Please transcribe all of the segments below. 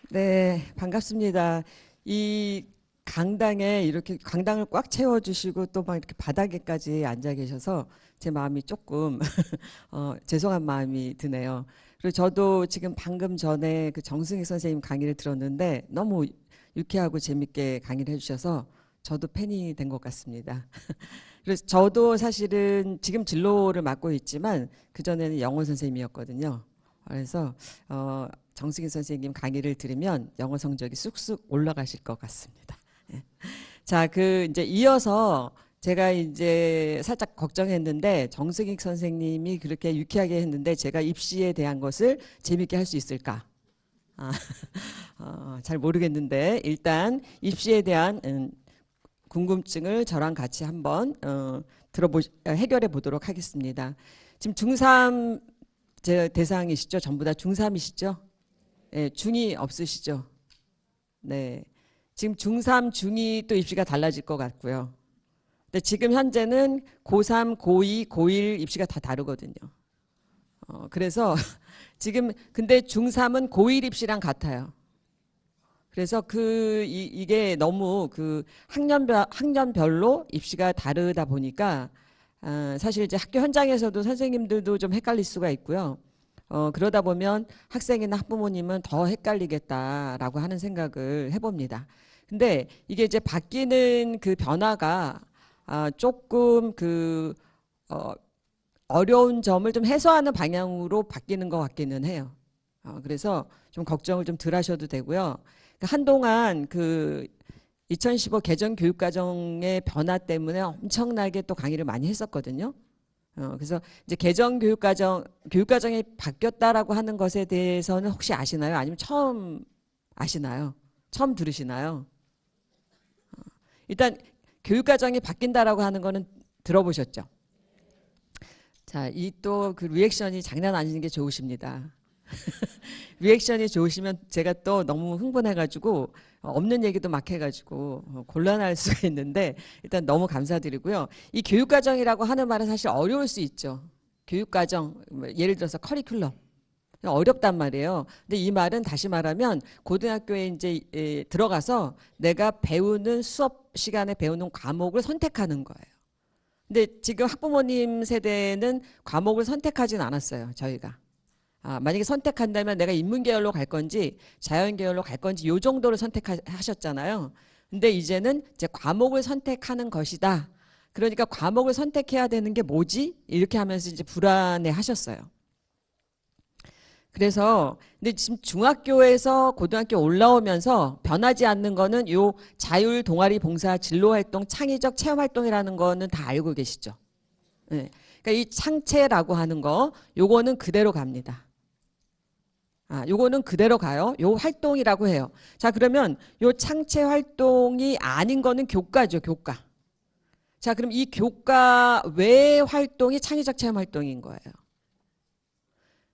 네, 반갑습니다. 이 강당에 이렇게 강당을 꽉 채워주시고 또 막 이렇게 바닥에까지 앉아 계셔서 제 마음이 조금 죄송한 마음이 드네요. 그리고 저도 지금 방금 전에 그 정승희 선생님 강의를 들었는데 너무 유쾌하고 재밌게 강의를 해주셔서 저도 팬이 된 것 같습니다. 그래서 저도 사실은 지금 진로를 맡고 있지만 그전에는 영어 선생님이었거든요. 그래서 정승희 선생님 강의를 들으면 영어 성적이 쑥쑥 올라가실 것 같습니다. 예. 자, 그 이제 이어서 제가 이제 살짝 걱정했는데 정승희 선생님이 그렇게 유쾌하게 했는데 제가 입시에 대한 것을 재밌게 할 수 있을까? 아, 잘 모르겠는데 일단 입시에 대한 궁금증을 저랑 같이 한번 해결해 보도록 하겠습니다. 지금 중3 제 대상이시죠? 전부 다 중3이시죠? 네, 중2 없으시죠? 네. 지금 중3, 중2 또 입시가 달라질 것 같고요. 근데 지금 현재는 고3, 고2, 고1 입시가 다 다르거든요. 그래서 지금 근데 중3은 고1 입시랑 같아요. 그래서 이게 너무 그 학년별로 입시가 다르다 보니까 사실 이제 학교 현장에서도 선생님들도 좀 헷갈릴 수가 있고요. 그러다 보면 학생이나 학부모님은 더 헷갈리겠다라고 하는 생각을 해봅니다. 근데 이게 이제 바뀌는 그 변화가 조금 어려운 점을 좀 해소하는 방향으로 바뀌는 것 같기는 해요. 그래서 좀 걱정을 좀 덜 하셔도 되고요. 한동안 그 2015 개정 교육과정의 변화 때문에 엄청나게 또 강의를 많이 했었거든요. 그래서 이제 개정 교육과정이 바뀌었다라고 하는 것에 대해서는 혹시 아시나요? 아니면 처음 아시나요? 처음 들으시나요? 일단 교육과정이 바뀐다라고 하는 거는 들어보셨죠? 자, 이 또 그 리액션이 장난 아닌 게 좋으십니다. 리액션이 좋으시면 제가 또 너무 흥분해가지고 없는 얘기도 막 해가지고 곤란할 수가 있는데 일단 너무 감사드리고요. 이 교육과정이라고 하는 말은 사실 어려울 수 있죠. 교육과정, 뭐 예를 들어서 커리큘럼. 어렵단 말이에요. 근데 이 말은 다시 말하면 고등학교에 이제 들어가서 내가 배우는 수업 시간에 배우는 과목을 선택하는 거예요. 근데 지금 학부모님 세대는 과목을 선택하진 않았어요. 저희가. 만약에 선택한다면 내가 인문계열로 갈 건지 자연계열로 갈 건지 요 정도를 선택하셨잖아요. 근데 이제는 이제 과목을 선택하는 것이다. 그러니까 과목을 선택해야 되는 게 뭐지? 이렇게 하면서 이제 불안해 하셨어요. 그래서 근데 지금 중학교에서 고등학교 올라오면서 변하지 않는 거는 요 자율 동아리 봉사 진로 활동 창의적 체험 활동이라는 거는 다 알고 계시죠? 네. 그러니까 이 창체라고 하는 거 요거는 그대로 갑니다. 요거는 그대로 가요. 요 활동이라고 해요. 자, 그러면 요 창체 활동이 아닌 거는 교과죠, 교과. 자, 그럼 이 교과 외 활동이 창의적 체험 활동인 거예요.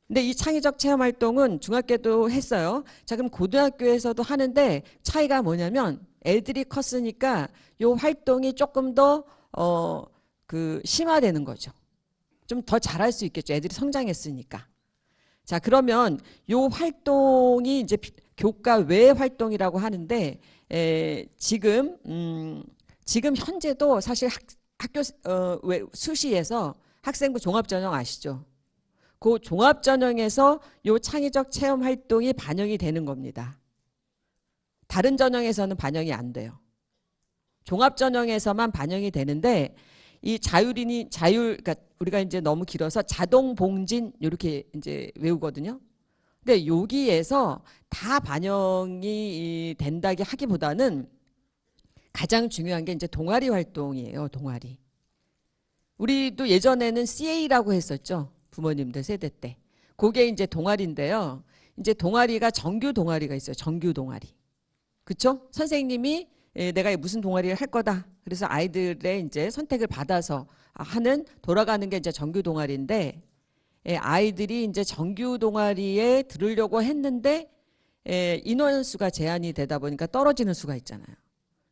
근데 이 창의적 체험 활동은 중학교도 했어요. 자, 그럼 고등학교에서도 하는데 차이가 뭐냐면 애들이 컸으니까 요 활동이 조금 더, 심화되는 거죠. 좀 더 잘할 수 있겠죠. 애들이 성장했으니까. 자, 그러면 요 활동이 이제 교과 외 활동이라고 하는데, 지금 현재도 사실 학교, 수시에서 학생부 종합전형 아시죠? 그 종합전형에서 요 창의적 체험 활동이 반영이 되는 겁니다. 다른 전형에서는 반영이 안 돼요. 종합전형에서만 반영이 되는데 이 그러니까 우리가 이제 너무 길어서 자동봉진 이렇게 이제 외우거든요. 근데 여기에서 다 반영이 된다기 하기보다는 가장 중요한 게 이제 동아리 활동이에요. 동아리. 우리도 예전에는 CA라고 했었죠. 부모님들 세대 때. 그게 이제 동아리인데요. 이제 동아리가 정규 동아리가 있어요. 정규 동아리. 그쵸? 선생님이 내가 무슨 동아리를 할 거다. 그래서 아이들의 이제 선택을 받아서 하는 돌아가는 게 이제 정규 동아리인데 아이들이 이제 정규 동아리에 들으려고 했는데 인원수가 제한이 되다 보니까 떨어지는 수가 있잖아요.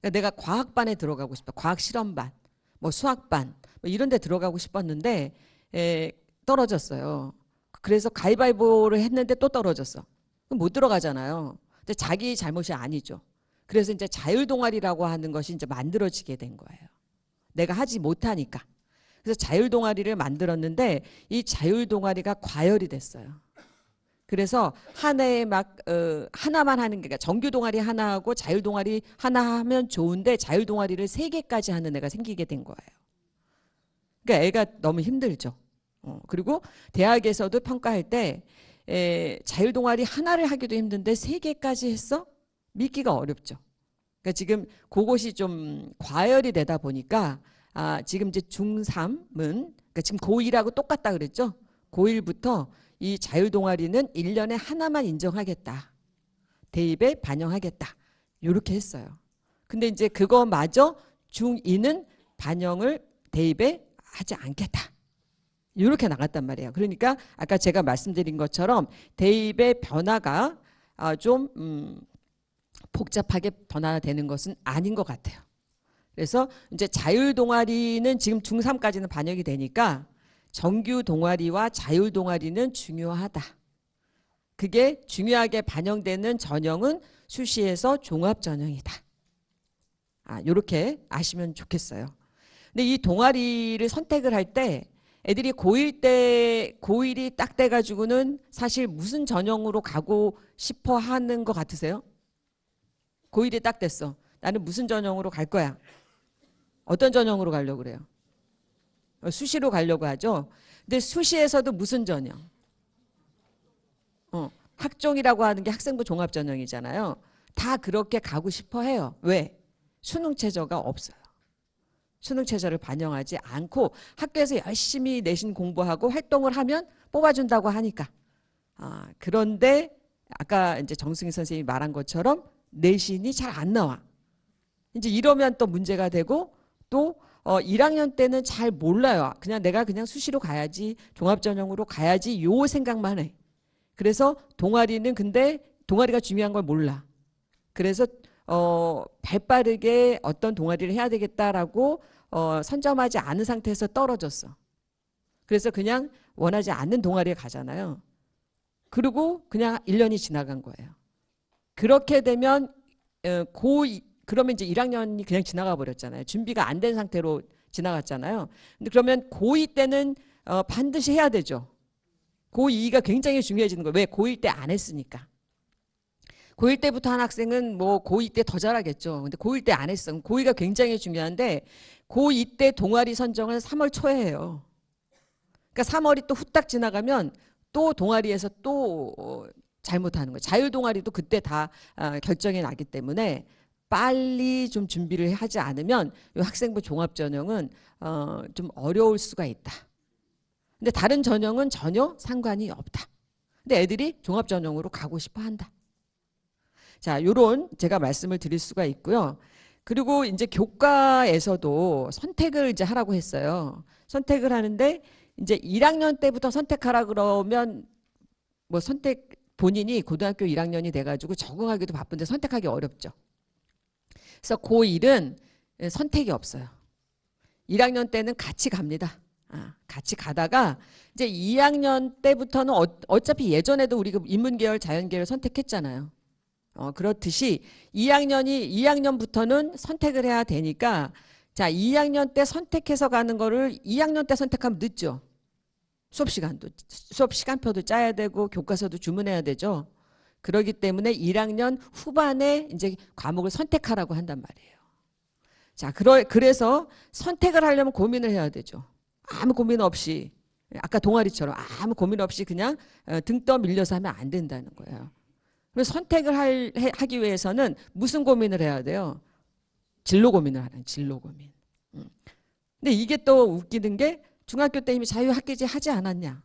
그러니까 내가 과학반에 들어가고 싶다. 과학 실험반, 뭐 수학반 뭐 이런 데 들어가고 싶었는데 떨어졌어요. 그래서 가위바위보를 했는데 또 떨어졌어. 그럼 못 들어가잖아요. 근데 자기 잘못이 아니죠. 그래서 이제 자율 동아리라고 하는 것이 이제 만들어지게 된 거예요. 내가 하지 못하니까. 그래서 자율 동아리를 만들었는데 이 자율 동아리가 과열이 됐어요. 그래서 한 해에 막 하나만 하는 게 정규 동아리 하나 하고 자율 동아리 하나 하면 좋은데 자율 동아리를 3개까지 하는 애가 생기게 된 거예요. 그러니까 애가 너무 힘들죠. 그리고 대학에서도 평가할 때 자율 동아리 하나를 하기도 힘든데 3개까지 했어? 믿기가 어렵죠. 그러니까 지금 그것이 좀 과열이 되다 보니까 지금 이제 중3은 그러니까 지금 고1하고 똑같다 그랬죠. 고1부터 이 자율 동아리는 1년에 하나만 인정하겠다. 대입에 반영하겠다. 이렇게 했어요. 근데 이제 그거마저 중2는 반영을 대입에 하지 않겠다. 이렇게 나갔단 말이에요. 그러니까 아까 제가 말씀드린 것처럼 대입의 변화가 좀 복잡하게 변화되는 것은 아닌 것 같아요. 그래서 이제 자율 동아리는 지금 중3까지는 반영이 되니까 정규 동아리와 자율 동아리는 중요하다. 그게 중요하게 반영되는 전형은 수시에서 종합 전형이다. 이렇게 아시면 좋겠어요. 근데 이 동아리를 선택을 할 때 애들이 고1이 딱 돼가지고는 사실 무슨 전형으로 가고 싶어 하는 것 같으세요? 고1이 딱 됐어. 나는 무슨 전형으로 갈 거야? 어떤 전형으로 가려고 그래요? 수시로 가려고 하죠. 근데 수시에서도 무슨 전형? 학종이라고 하는 게 학생부 종합 전형이잖아요. 다 그렇게 가고 싶어 해요. 왜? 수능 최저가 없어요. 수능 최저를 반영하지 않고 학교에서 열심히 내신 공부하고 활동을 하면 뽑아준다고 하니까. 그런데 아까 이제 정승희 선생님이 말한 것처럼 내신이 잘 안 나와. 이제 이러면 또 문제가 되고 또 1학년 때는 잘 몰라요. 내가 그냥 수시로 가야지, 종합전형으로 가야지 요 생각만 해. 그래서 동아리는 근데 동아리가 중요한 걸 몰라. 그래서 발빠르게 어떤 동아리를 해야 되겠다라고 선점하지 않은 상태에서 떨어졌어. 그래서 그냥 원하지 않는 동아리에 가잖아요. 그리고 그냥 1년이 지나간 거예요. 그렇게 되면 그러면 이제 1학년이 그냥 지나가 버렸잖아요. 준비가 안 된 상태로 지나갔잖아요. 근데 그러면 고2 때는 반드시 해야 되죠. 고2가 굉장히 중요해지는 거예요. 왜? 고1 때 안 했으니까. 고1 때부터 한 학생은 뭐 고2 때 더 잘하겠죠. 근데 고1 때 안 했어. 고2가 굉장히 중요한데 고2 때 동아리 선정은 3월 초에 해요. 그러니까 3월이 또 후딱 지나가면 또 동아리에서 또 잘못하는 거예요. 자율 동아리도 그때 다 결정이 나기 때문에 빨리 좀 준비를 하지 않으면 이 학생부 종합 전형은 좀 어려울 수가 있다. 근데 다른 전형은 전혀 상관이 없다. 근데 애들이 종합 전형으로 가고 싶어 한다. 자, 요런 제가 말씀을 드릴 수가 있고요. 그리고 이제 교과에서도 선택을 이제 하라고 했어요. 선택을 하는데 이제 1학년 때부터 선택하라 그러면 뭐 본인이 고등학교 1학년이 돼가지고 적응하기도 바쁜데 선택하기 어렵죠. 그래서 고1은 선택이 없어요. 1학년 때는 같이 갑니다. 같이 가다가 이제 2학년 때부터는 어차피 예전에도 우리가 인문계열, 자연계열 선택했잖아요. 그렇듯이 2학년부터는 선택을 해야 되니까 자 2학년 때 선택해서 가는 거를 2학년 때 선택하면 늦죠. 수업 시간표도 짜야 되고 교과서도 주문해야 되죠. 그렇기 때문에 1학년 후반에 이제 과목을 선택하라고 한단 말이에요. 자, 그래서 선택을 하려면 고민을 해야 되죠. 아무 고민 없이 아까 동아리처럼 아무 고민 없이 그냥 등 떠 밀려서 하면 안 된다는 거예요. 그래서 선택을 하기 위해서는 무슨 고민을 해야 돼요? 진로 고민을 하는 진로 고민. 근데 이게 또 웃기는 게 중학교 때 이미 자유학기제 하지 않았냐?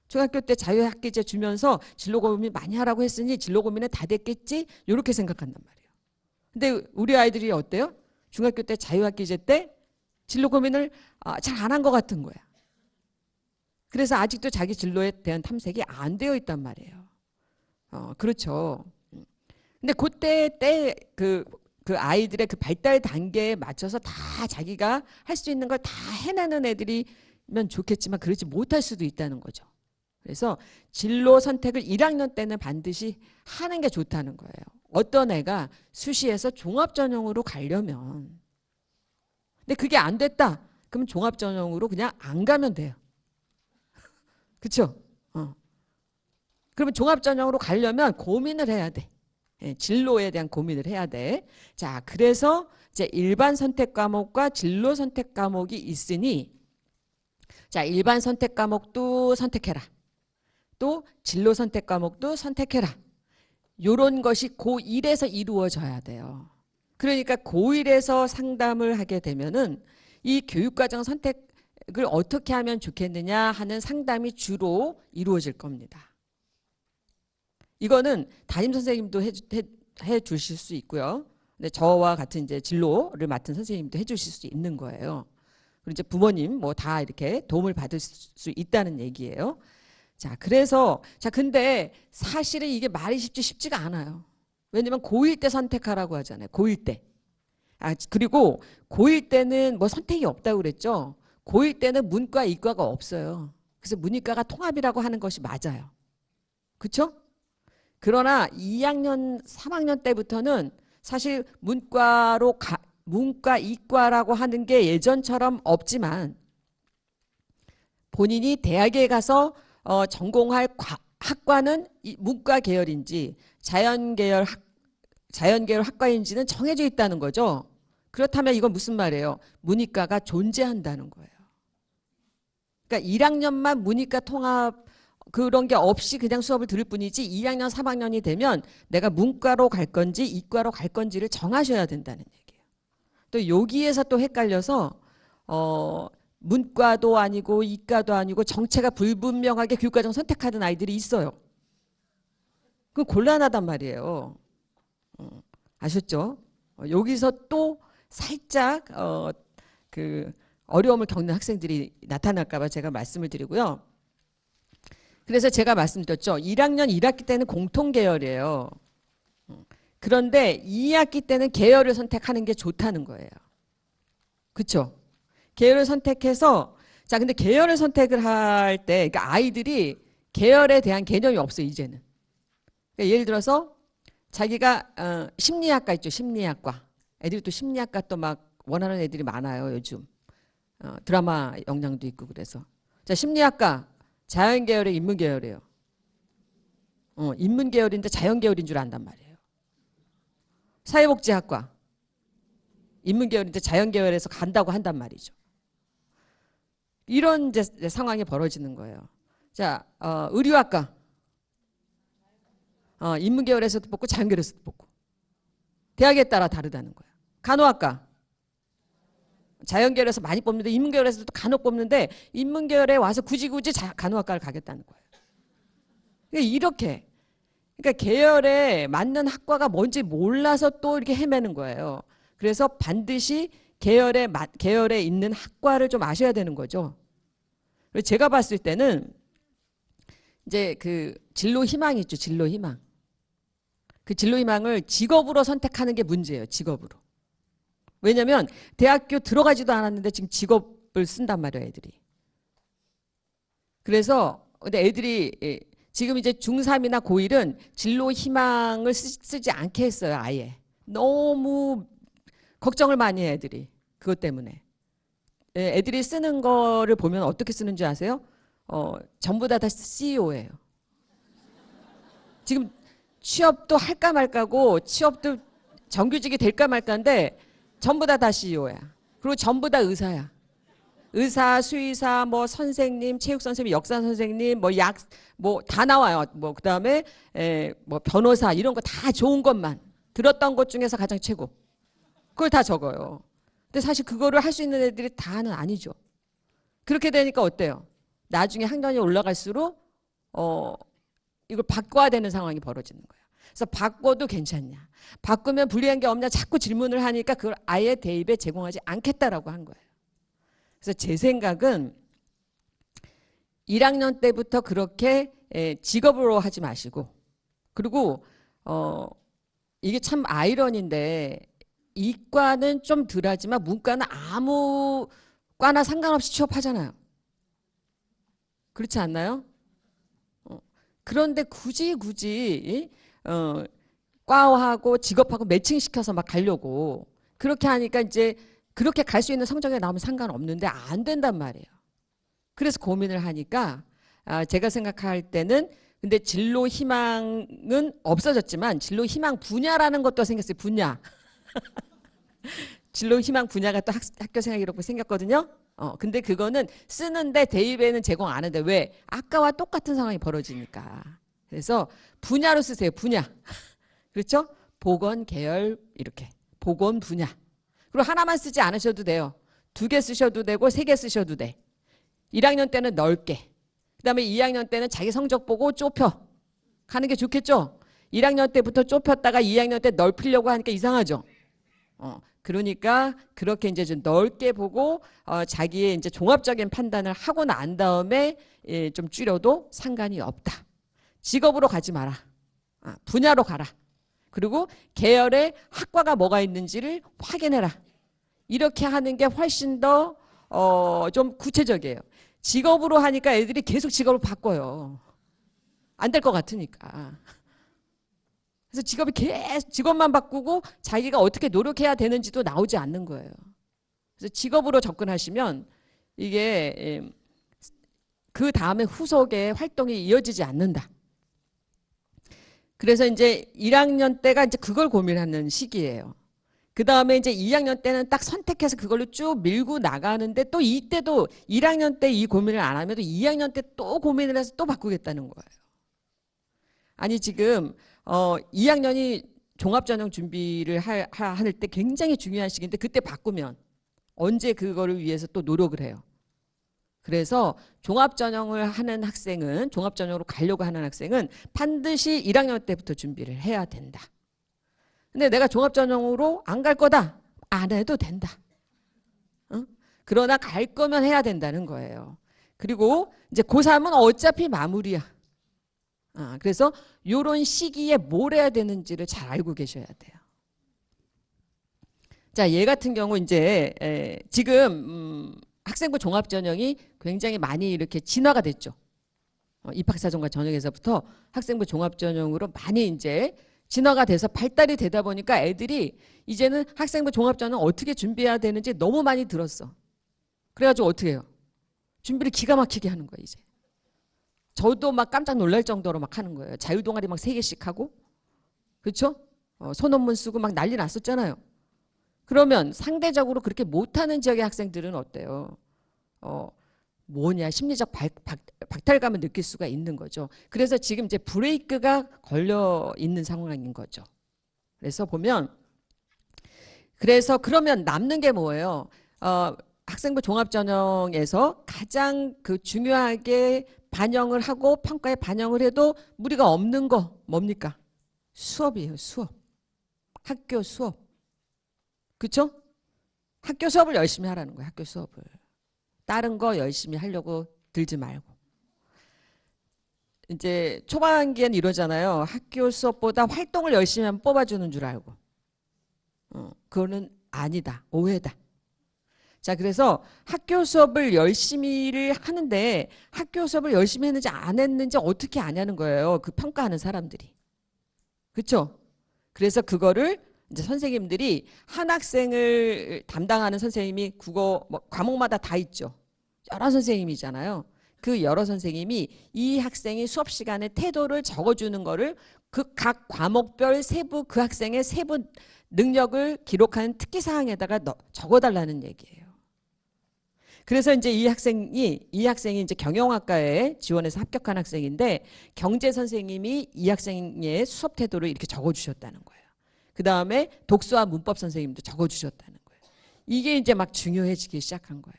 중학교 때 자유학기제 주면서 진로 고민 많이 하라고 했으니 진로 고민은 다 됐겠지? 이렇게 생각한단 말이에요. 근데 우리 아이들이 어때요? 중학교 때 자유학기제 때 진로 고민을 잘 안 한 것 같은 거야. 그래서 아직도 자기 진로에 대한 탐색이 안 되어 있단 말이에요. 그렇죠. 근데 그때 그 아이들의 그 발달 단계에 맞춰서 다 자기가 할 수 있는 걸 다 해내는 애들이면 좋겠지만 그러지 못할 수도 있다는 거죠. 그래서 진로 선택을 1학년 때는 반드시 하는 게 좋다는 거예요. 어떤 애가 수시에서 종합전형으로 가려면, 근데 그게 안 됐다. 그러면 종합전형으로 그냥 안 가면 돼요. 그렇죠? 그러면 종합전형으로 가려면 고민을 해야 돼. 예, 진로에 대한 고민을 해야 돼. 자, 그래서 이제 일반 선택 과목과 진로 선택 과목이 있으니, 자, 일반 선택 과목도 선택해라. 또 진로 선택 과목도 선택해라. 요런 것이 고1에서 이루어져야 돼요. 그러니까 고1에서 상담을 하게 되면은 이 교육과정 선택을 어떻게 하면 좋겠느냐 하는 상담이 주로 이루어질 겁니다. 이거는 담임 선생님도 해 주실 수 있고요. 근데 저와 같은 이제 진로를 맡은 선생님도 해 주실 수 있는 거예요. 그리고 이제 부모님 뭐 다 이렇게 도움을 받을 수 있다는 얘기예요. 자, 그래서 자, 근데 사실은 이게 말이 쉽지가 않아요. 왜냐면 고1 때 선택하라고 하잖아요. 고1 때. 아, 그리고 고1 때는 뭐 선택이 없다고 그랬죠. 고1 때는 문과, 이과가 없어요. 그래서 문이과가 통합이라고 하는 것이 맞아요. 그렇죠? 그러나 2학년, 3학년 때부터는 사실 문과, 이과라고 하는 게 예전처럼 없지만 본인이 대학에 가서 전공할 학과는 문과 계열인지 자연계열 학과인지는 정해져 있다는 거죠. 그렇다면 이건 무슨 말이에요? 문이과가 존재한다는 거예요. 그러니까 1학년만 문이과 통합 그런 게 없이 그냥 수업을 들을 뿐이지 2학년, 3학년이 되면 내가 문과로 갈 건지 이과로 갈 건지를 정하셔야 된다는 얘기예요. 또 여기에서 또 헷갈려서 문과도 아니고 이과도 아니고 정체가 불분명하게 교육과정 선택하는 아이들이 있어요. 그건 곤란하단 말이에요. 아셨죠? 여기서 또 살짝 그 어려움을 겪는 학생들이 나타날까 봐 제가 말씀을 드리고요. 그래서 제가 말씀드렸죠. 1학년 1학기 때는 공통 계열이에요. 그런데 2학기 때는 계열을 선택하는 게 좋다는 거예요. 그렇죠? 계열을 선택해서 자, 근데 계열을 선택을 할 때 그러니까 아이들이 계열에 대한 개념이 없어요, 이제는. 그러니까 예를 들어서 자기가 심리학과 있죠, 심리학과. 애들이 또 심리학과 또 막 원하는 애들이 많아요, 요즘. 드라마 영향도 있고 그래서. 자, 심리학과 자연계열에 인문계열이에요. 인문계열인데 자연계열인 줄 안단 말이에요. 사회복지학과 인문계열인데 자연계열에서 간다고 한단 말이죠. 이런 이제 상황이 벌어지는 거예요. 자, 의료학과 인문계열에서도 뽑고 자연계열에서도 뽑고 대학에 따라 다르다는 거예요. 간호학과 자연계열에서 많이 뽑는데 인문계열에서도 간혹 뽑는데 인문계열에 와서 굳이 간호학과를 가겠다는 거예요. 그러니까 이렇게 그러니까 계열에 맞는 학과가 뭔지 몰라서 또 이렇게 헤매는 거예요. 그래서 반드시 계열에 있는 학과를 좀 아셔야 되는 거죠. 제가 봤을 때는 이제 그 진로 희망이 있죠. 진로 희망. 그 진로 희망을 직업으로 선택하는 게 문제예요. 직업으로. 왜냐하면 대학교 들어가지도 않았는데 지금 직업을 쓴단 말이에요. 애들이. 그래서 근데 애들이 지금 이제 중3이나 고1은 진로 희망을 쓰지 않게 했어요. 아예. 너무 걱정을 많이 해 애들이. 그것 때문에. 애들이 쓰는 거를 보면 어떻게 쓰는지 아세요? 전부 다 CEO예요. 지금 취업도 할까 말까고 취업도 정규직이 될까 말까인데 전부 다 CEO야. 그리고 전부 다 의사야. 의사, 수의사, 뭐 선생님, 체육 선생님, 역사 선생님, 뭐 다 나와요. 뭐 그다음에 뭐 변호사 이런 거 다 좋은 것만 들었던 것 중에서 가장 최고. 그걸 다 적어요. 근데 사실 그거를 할 수 있는 애들이 다는 아니죠. 그렇게 되니까 어때요? 나중에 학년이 올라갈수록 이걸 바꿔야 되는 상황이 벌어지는 거예요. 그래서 바꿔도 괜찮냐? 바꾸면 불리한 게 없냐? 자꾸 질문을 하니까 그걸 아예 대입에 제공하지 않겠다라고 한 거예요. 그래서 제 생각은 1학년 때부터 그렇게 직업으로 하지 마시고 그리고 이게 참 아이러니인데 이과는 좀 덜하지만 문과는 아무 과나 상관없이 취업하잖아요. 그렇지 않나요? 그런데 굳이 과하고 직업하고 매칭시켜서 막 가려고 그렇게 하니까 이제 그렇게 갈 수 있는 성적이 나오면 상관없는데 안 된단 말이에요. 그래서 고민을 하니까 제가 생각할 때는 근데 진로 희망은 없어졌지만 진로 희망 분야라는 것도 생겼어요. 분야. 진로 희망 분야가 또 학교 생활기록부에 생겼거든요. 근데 그거는 쓰는데 대입에는 제공 안 하는데 왜? 아까와 똑같은 상황이 벌어지니까. 그래서 분야로 쓰세요. 분야. 그렇죠? 보건 계열 이렇게. 보건 분야. 그리고 하나만 쓰지 않으셔도 돼요. 2개 쓰셔도 되고 3개 쓰셔도 돼. 1학년 때는 넓게. 그다음에 2학년 때는 자기 성적 보고 좁혀. 가는 게 좋겠죠? 1학년 때부터 좁혔다가 2학년 때 넓히려고 하니까 이상하죠? 그러니까 그렇게 이제 좀 넓게 보고 자기의 이제 종합적인 판단을 하고 난 다음에 좀 줄여도 상관이 없다. 직업으로 가지 마라. 분야로 가라. 그리고 계열에 학과가 뭐가 있는지를 확인해라. 이렇게 하는 게 훨씬 더 좀 구체적이에요. 직업으로 하니까 애들이 계속 직업을 바꿔요. 안 될 것 같으니까. 그래서 직업이 계속 직업만 바꾸고 자기가 어떻게 노력해야 되는지도 나오지 않는 거예요. 그래서 직업으로 접근하시면 이게 그 다음에 후속에 활동이 이어지지 않는다. 그래서 이제 1학년 때가 이제 그걸 고민하는 시기예요. 그 다음에 이제 2학년 때는 딱 선택해서 그걸로 쭉 밀고 나가는데 또 이때도 1학년 때 이 고민을 안 하면 또 2학년 때 또 고민을 해서 또 바꾸겠다는 거예요. 아니 지금 2학년이 종합전형 준비를 할 때 굉장히 중요한 시기인데 그때 바꾸면 언제 그거를 위해서 또 노력을 해요. 그래서 종합전형을 하는 학생은 종합전형으로 가려고 하는 학생은 반드시 1학년 때부터 준비를 해야 된다. 근데 내가 종합전형으로 안 갈 거다. 안 해도 된다. 그러나 갈 거면 해야 된다는 거예요. 그리고 이제 고3은 어차피 마무리야. 그래서 이런 시기에 뭘 해야 되는지를 잘 알고 계셔야 돼요. 자, 얘 같은 경우 이제 지금 학생부 종합전형이 굉장히 많이 이렇게 진화가 됐죠. 입학사정과 전형에서부터 학생부 종합전형으로 많이 이제 진화가 돼서 발달이 되다 보니까 애들이 이제는 학생부 종합전형 어떻게 준비해야 되는지 너무 많이 들었어. 그래가지고 어떻게 해요? 준비를 기가 막히게 하는 거예요, 이제. 저도 막 깜짝 놀랄 정도로 막 하는 거예요. 자유동아리 막 3개씩 하고, 그렇죠? 소논문 쓰고 막 난리 났었잖아요. 그러면 상대적으로 그렇게 못하는 지역의 학생들은 어때요? 뭐냐 심리적 박탈감을 느낄 수가 있는 거죠. 그래서 지금 이제 브레이크가 걸려 있는 상황인 거죠. 그래서 보면 그래서 그러면 남는 게 뭐예요? 학생부 종합전형에서 가장 그 중요하게 반영을 하고 평가에 반영을 해도 무리가 없는 거 뭡니까? 수업이에요. 수업. 학교 수업. 그렇죠? 학교 수업을 열심히 하라는 거예요. 학교 수업을. 다른 거 열심히 하려고 들지 말고. 이제 초반기엔 이러잖아요. 학교 수업보다 활동을 열심히 하면 뽑아주는 줄 알고. 그거는 아니다. 오해다. 자, 그래서 학교 수업을 열심히를 하는데 학교 수업을 열심히 했는지 안 했는지 어떻게 아냐는 거예요. 그 평가하는 사람들이. 그렇죠? 그래서 그거를 이제 선생님들이 한 학생을 담당하는 선생님이 국어 뭐 과목마다 다 있죠. 여러 선생님이잖아요. 그 여러 선생님이 이 학생이 수업 시간에 태도를 적어주는 거를 그 각 과목별 세부 그 학생의 세부 능력을 기록하는 특기사항에다가 적어달라는 얘기예요. 그래서 이제 이 학생이 이제 경영학과에 지원해서 합격한 학생인데 경제 선생님이 이 학생의 수업 태도를 이렇게 적어주셨다는 거예요. 그 다음에 독서와 문법 선생님도 적어주셨다는 거예요. 이게 이제 막 중요해지기 시작한 거예요.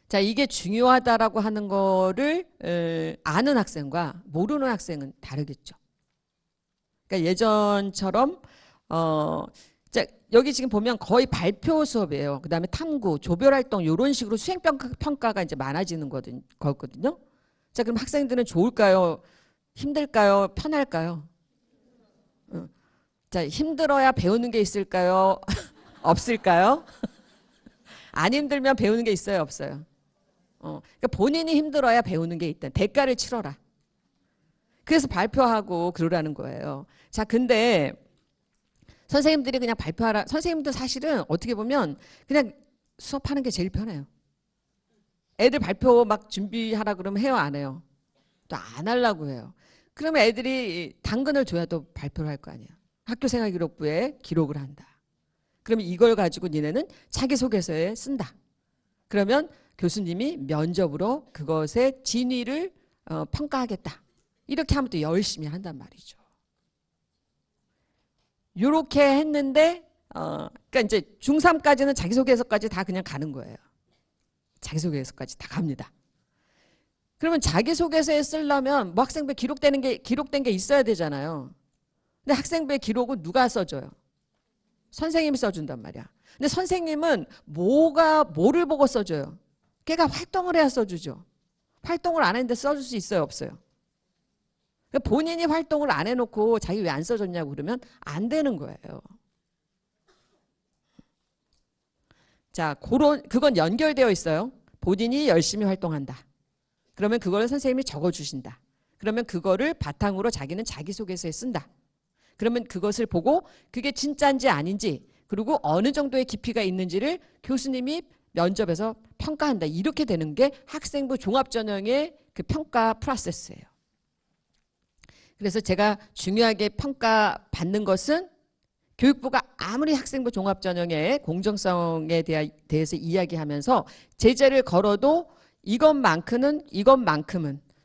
자, 이게 중요하다라고 하는 거를 아는 학생과 모르는 학생은 다르겠죠. 그러니까 예전처럼 자, 여기 지금 보면 거의 발표 수업이에요. 그 다음에 탐구, 조별활동 이런 식으로 수행평가가 이제 많아지는 거거든요. 자, 그럼 학생들은 좋을까요? 힘들까요? 편할까요? 자, 힘들어야 배우는 게 있을까요? 없을까요? 안 힘들면 배우는 게 있어요? 없어요? 그러니까 본인이 힘들어야 배우는 게 있다. 대가를 치러라. 그래서 발표하고 그러라는 거예요. 자, 근데 선생님들이 그냥 발표하라. 선생님도 사실은 어떻게 보면 그냥 수업하는 게 제일 편해요. 애들 발표 막 준비하라 그러면 해요, 안 해요? 또 안 하려고 해요. 그러면 애들이 당근을 줘야 또 발표를 할 거 아니에요. 학교생활기록부에 기록을 한다. 그러면 이걸 가지고 니네는 자기소개서에 쓴다. 그러면 교수님이 면접으로 그것의 진위를 평가하겠다. 이렇게 하면 또 열심히 한단 말이죠. 이렇게 했는데 그러니까 이제 중3까지는 자기소개서까지 다 그냥 가는 거예요. 자기소개서까지 다 갑니다. 그러면 자기소개서에 쓰려면 뭐 학생부에 기록된 게 있어야 되잖아요. 근데 학생부의 기록은 누가 써줘요? 선생님이 써준단 말이야. 근데 선생님은 뭐를 보고 써줘요? 걔가 활동을 해야 써주죠. 활동을 안 했는데 써줄 수 있어요, 없어요? 본인이 활동을 안 해놓고 자기 왜 안 써줬냐고 그러면 안 되는 거예요. 자, 그건 연결되어 있어요. 본인이 열심히 활동한다. 그러면 그걸 선생님이 적어주신다. 그러면 그거를 바탕으로 자기는 자기소개서에 쓴다. 그러면 그것을 보고 그게 진짜인지 아닌지 그리고 어느 정도의 깊이가 있는지를 교수님이 면접에서 평가한다. 이렇게 되는 게 학생부 종합전형의 그 평가 프로세스예요. 그래서 제가 중요하게 평가받는 것은 교육부가 아무리 학생부 종합전형의 공정성에 대해서 이야기하면서 제재를 걸어도 이것만큼은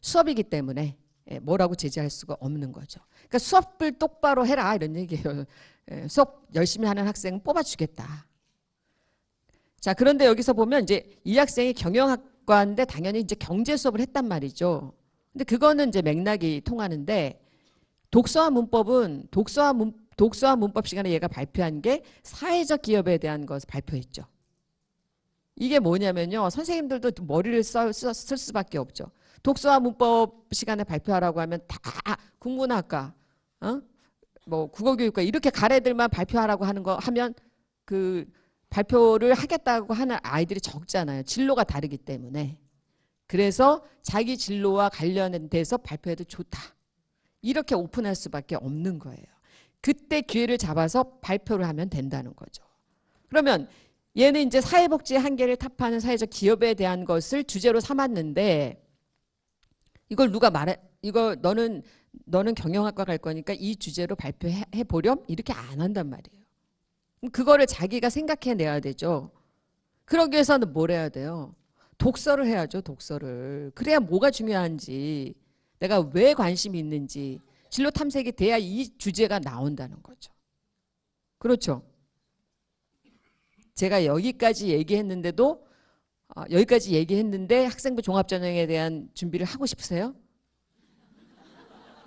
수업이기 때문에 뭐라고 제재할 수가 없는 거죠. 그러니까 수업을 똑바로 해라 이런 얘기예요. 수업 열심히 하는 학생은 뽑아주겠다. 자, 그런데 여기서 보면 이제 이 학생이 경영학과인데 당연히 이제 경제 수업을 했단 말이죠. 근데 그거는 이제 맥락이 통하는데 독서와 문법 시간에 얘가 발표한 게 사회적 기업에 대한 것을 발표했죠. 이게 뭐냐면요. 선생님들도 머리를 쓸 수밖에 없죠. 독서와 문법 시간에 발표하라고 하면 다 국문학과, 뭐 국어교육과 이렇게 가래들만 발표하라고 하면 그 발표를 하겠다고 하는 아이들이 적잖아요. 진로가 다르기 때문에. 그래서 자기 진로와 관련돼서 발표해도 좋다. 이렇게 오픈할 수밖에 없는 거예요. 그때 기회를 잡아서 발표를 하면 된다는 거죠. 그러면 얘는 이제 사회복지 한계를 타파하는 사회적 기업에 대한 것을 주제로 삼았는데 이걸 누가 이거 너는 경영학과 갈 거니까 이 주제로 발표해 보렴? 이렇게 안 한단 말이에요. 그거를 자기가 생각해내야 되죠. 그러기 위해서는 뭘 해야 돼요? 독서를 해야죠. 독서를. 그래야 뭐가 중요한지 내가 왜 관심이 있는지 진로 탐색이 돼야 이 주제가 나온다는 거죠. 그렇죠? 제가 여기까지 얘기했는데 학생부 종합전형에 대한 준비를 하고 싶으세요?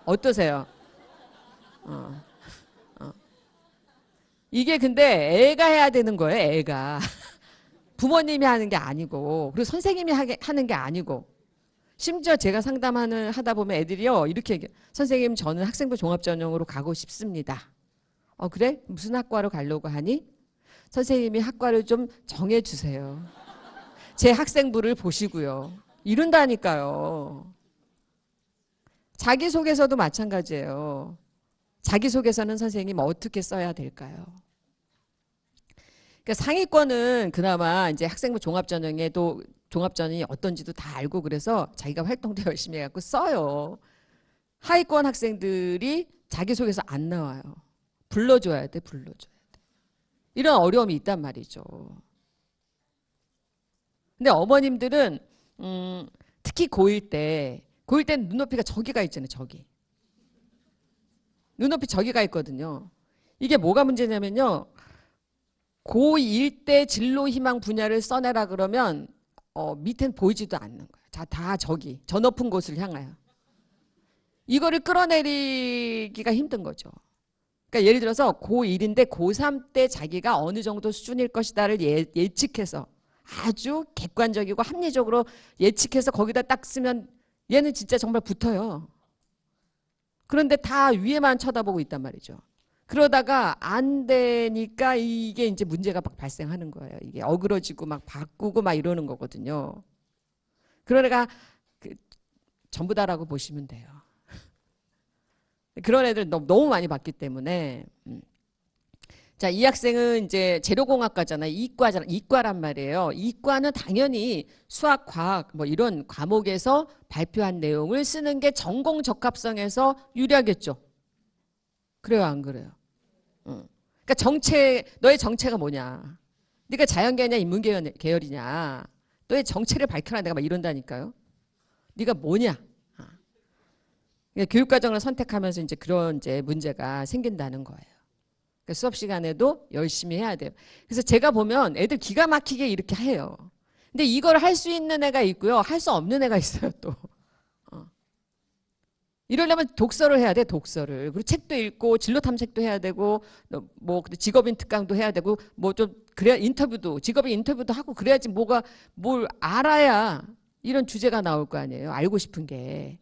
어떠세요? 이게 근데 애가 해야 되는 거예요. 애가. 부모님이 하는 게 아니고 그리고 선생님이 하는 게 아니고 심지어 제가 하다 보면 애들이요 이렇게 얘기해요. 선생님 저는 학생부 종합전형으로 가고 싶습니다. 그래? 무슨 학과로 가려고 하니? 선생님이 학과를 좀 정해주세요. 제 학생부를 보시고요. 이런다니까요. 자기소개서도 마찬가지예요. 자기소개서는 선생님 어떻게 써야 될까요? 그러니까 상위권은 그나마 이제 학생부 종합전형이 어떤지도 다 알고 그래서 자기가 활동도 열심히 해갖고 써요. 하위권 학생들이 자기소개서 안 나와요. 불러줘야 돼. 이런 어려움이 있단 말이죠. 근데 어머님들은 특히 고1 때는 눈높이가 저기가 있잖아요. 저기. 눈높이 저기가 있거든요. 이게 뭐가 문제냐면요. 고1 때 진로 희망 분야를 써내라 그러면 밑엔 보이지도 않는 거예요. 다 저기 저 높은 곳을 향하여. 이거를 끌어내리기가 힘든 거죠. 그러니까 예를 들어서 고1인데 고3 때 자기가 어느 정도 수준일 것이다를 예측해서 아주 객관적이고 합리적으로 예측해서 거기다 딱 쓰면 얘는 진짜 정말 붙어요. 그런데 다 위에만 쳐다보고 있단 말이죠. 그러다가 안 되니까 이게 이제 문제가 막 발생하는 거예요. 이게 어그러지고 막 바꾸고 막 이러는 거거든요. 그러니까 전부 다라고 보시면 돼요. 그런 애들 너무 많이 봤기 때문에. 자, 이 학생은 이제 재료공학과잖아요. 이과란 말이에요. 이과는 당연히 수학, 과학 뭐 이런 과목에서 발표한 내용을 쓰는 게 전공 적합성에서 유리하겠죠. 그래요, 안 그래요? 그러니까 너의 정체가 뭐냐? 네가 자연계냐 인문계열이냐? 너의 정체를 밝혀라 내가 막 이런다니까요. 네가 뭐냐? 그러니까 교육과정을 선택하면서 이제 그런 이제 문제가 생긴다는 거예요. 그러니까 수업 시간에도 열심히 해야 돼요. 그래서 제가 보면 애들 기가 막히게 이렇게 해요. 근데 이걸 할 수 있는 애가 있고요. 할 수 없는 애가 있어요, 또. 이러려면 독서를 해야 돼, 독서를. 그리고 책도 읽고 진로 탐색도 해야 되고 뭐 직업인 특강도 해야 되고 뭐 좀 그래야 직업인 인터뷰도 하고 그래야지 뭘 알아야 이런 주제가 나올 거 아니에요. 알고 싶은 게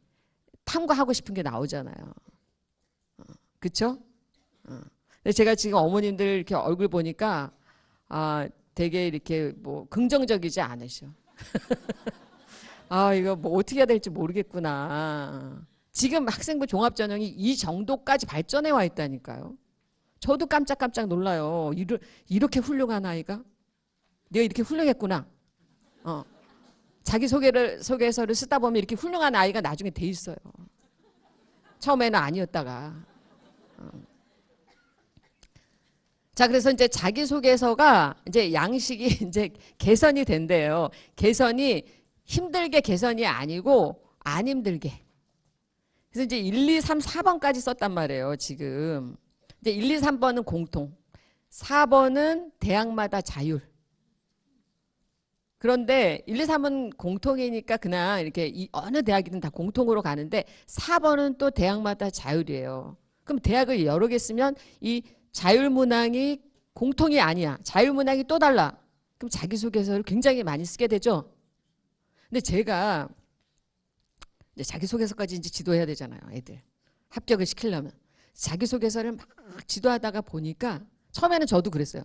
탐구하고 싶은 게 나오잖아요. 그렇죠? 근데 제가 지금 어머님들 이렇게 얼굴 보니까 되게 이렇게 뭐 긍정적이지 않으셔. 이거 뭐 어떻게 해야 될지 모르겠구나. 지금 학생부 종합전형이 이 정도까지 발전해 와 있다니까요. 저도 깜짝깜짝 놀라요. 이렇게 훌륭한 아이가? 내가 이렇게 훌륭했구나. 자기소개서를 쓰다 보면 이렇게 훌륭한 아이가 나중에 돼 있어요. 처음에는 아니었다가. 자, 그래서 이제 자기소개서가 이제 양식이 이제 개선이 된대요. 개선이 힘들게 개선이 아니고 안 힘들게. 그래서 이제 1, 2, 3, 4번까지 썼단 말이에요, 지금. 이제 1, 2, 3번은 공통. 4번은 대학마다 자율. 그런데 1, 2, 3은 공통이니까 그냥 이렇게 어느 대학이든 다 공통으로 가는데 4번은 또 대학마다 자율이에요. 그럼 대학을 여러 개 쓰면 이 자율문항이 공통이 아니야. 자율문항이 또 달라. 그럼 자기소개서를 굉장히 많이 쓰게 되죠. 근데 제가 이제 자기소개서까지 이제 지도해야 되잖아요. 애들. 합격을 시키려면. 자기소개서를 막 지도하다가 보니까 처음에는 저도 그랬어요.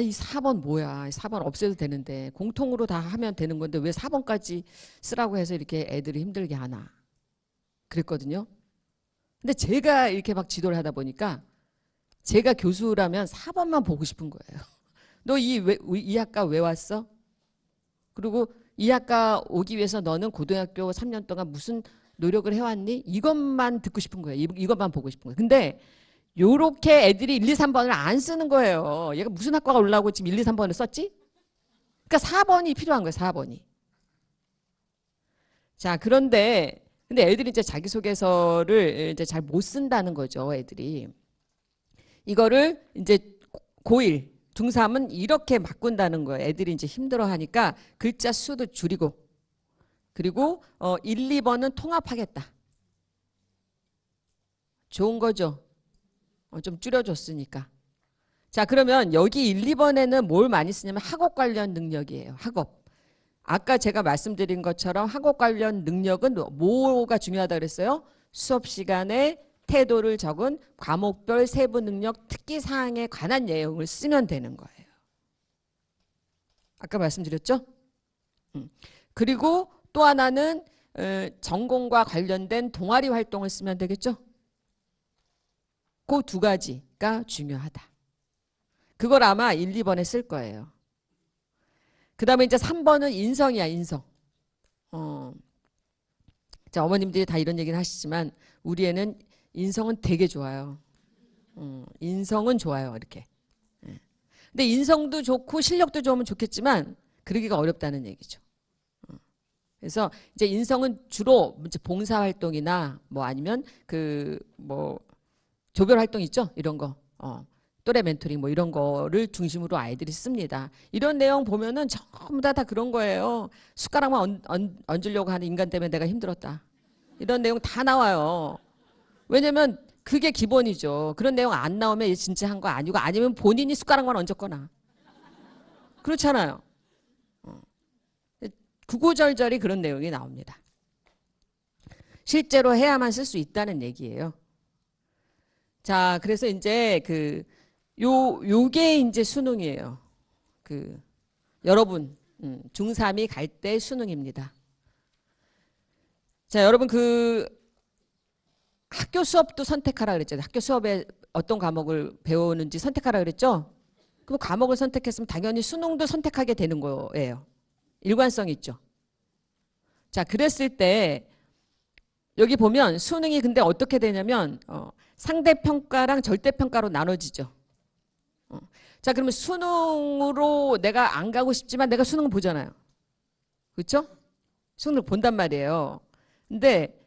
이 4번 뭐야. 4번 없애도 되는데 공통으로 다 하면 되는 건데 왜 4번까지 쓰라고 해서 이렇게 애들이 힘들게 하나. 그랬거든요. 근데 제가 이렇게 막 지도를 하다 보니까 제가 교수라면 4번만 보고 싶은 거예요. 너 이 학과 왜 왔어? 그리고 이 학과 오기 위해서 너는 고등학교 3년 동안 무슨 노력을 해왔니? 이것만 듣고 싶은 거예요. 이것만 보고 싶은 거예요. 근데 요렇게 애들이 1, 2, 3번을 안 쓰는 거예요. 얘가 무슨 학과가 올라오고 지금 1, 2, 3번을 썼지? 그러니까 4번이 필요한 거예요. 4번이. 자, 근데 애들이 이제 자기소개서를 이제 잘 못 쓴다는 거죠. 애들이. 이거를 이제 고1, 중3은 이렇게 바꾼다는 거예요. 애들이 이제 힘들어 하니까 글자 수도 줄이고 그리고 1, 2번은 통합하겠다. 좋은 거죠. 좀 줄여줬으니까. 자, 그러면 여기 1, 2번에는 뭘 많이 쓰냐면 학업 관련 능력이에요. 학업. 아까 제가 말씀드린 것처럼 학업 관련 능력은 뭐가 중요하다 그랬어요? 수업 시간에 태도를 적은 과목별 세부 능력 특기 사항에 관한 내용을 쓰면 되는 거예요. 아까 말씀드렸죠? 그리고 또 하나는 전공과 관련된 동아리 활동을 쓰면 되겠죠? 그 두 가지가 중요하다. 그걸 아마 1, 2번에 쓸 거예요. 그 다음에 이제 3번은 인성이야, 인성. 자, 어머님들이 다 이런 얘기는 하시지만 우리 애는 인성은 되게 좋아요. 인성은 좋아요, 이렇게. 근데 인성도 좋고 실력도 좋으면 좋겠지만 그러기가 어렵다는 얘기죠. 그래서 이제 인성은 주로 이제 봉사활동이나 뭐 아니면 뭐 조별 활동 있죠? 이런 거. 또래 멘토링 뭐 이런 거를 중심으로 아이들이 씁니다. 이런 내용 보면은 전부 다 그런 거예요. 숟가락만 얹으려고 하는 인간 때문에 내가 힘들었다. 이런 내용 다 나와요. 왜냐면 그게 기본이죠. 그런 내용 안 나오면 얘 진짜 한 거 아니고 아니면 본인이 숟가락만 얹었거나. 그렇잖아요. 구구절절히 그런 내용이 나옵니다. 실제로 해야만 쓸 수 있다는 얘기예요. 자, 그래서 이제 요게 이제 수능이에요. 여러분, 중3이 갈 때 수능입니다. 자, 여러분 학교 수업도 선택하라 그랬잖아요. 학교 수업에 어떤 과목을 배우는지 선택하라 그랬죠. 그럼 과목을 선택했으면 당연히 수능도 선택하게 되는 거예요. 일관성이 있죠. 자, 그랬을 때 여기 보면 수능이 근데 어떻게 되냐면 상대평가랑 절대평가로 나눠지죠. 자, 그러면 수능으로 내가 안 가고 싶지만 내가 수능을 보잖아요. 그렇죠? 수능을 본단 말이에요. 근데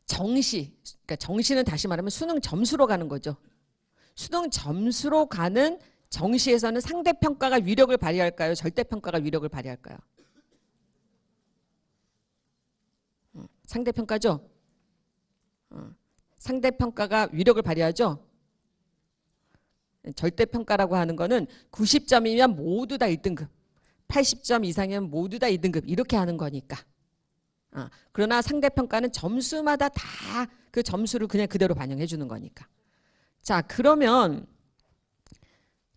정시, 그러니까 정시는 다시 말하면 수능 점수로 가는 거죠. 수능 점수로 가는 정시에서는 상대평가가 위력을 발휘할까요? 절대평가가 위력을 발휘할까요? 상대평가죠? 상대평가가 위력을 발휘하죠? 절대평가라고 하는 거는 90점이면 모두 다 1등급, 80점 이상이면 모두 다 2등급 이렇게 하는 거니까. 그러나 상대평가는 점수마다 다 그 점수를 그냥 그대로 반영해 주는 거니까. 자, 그러면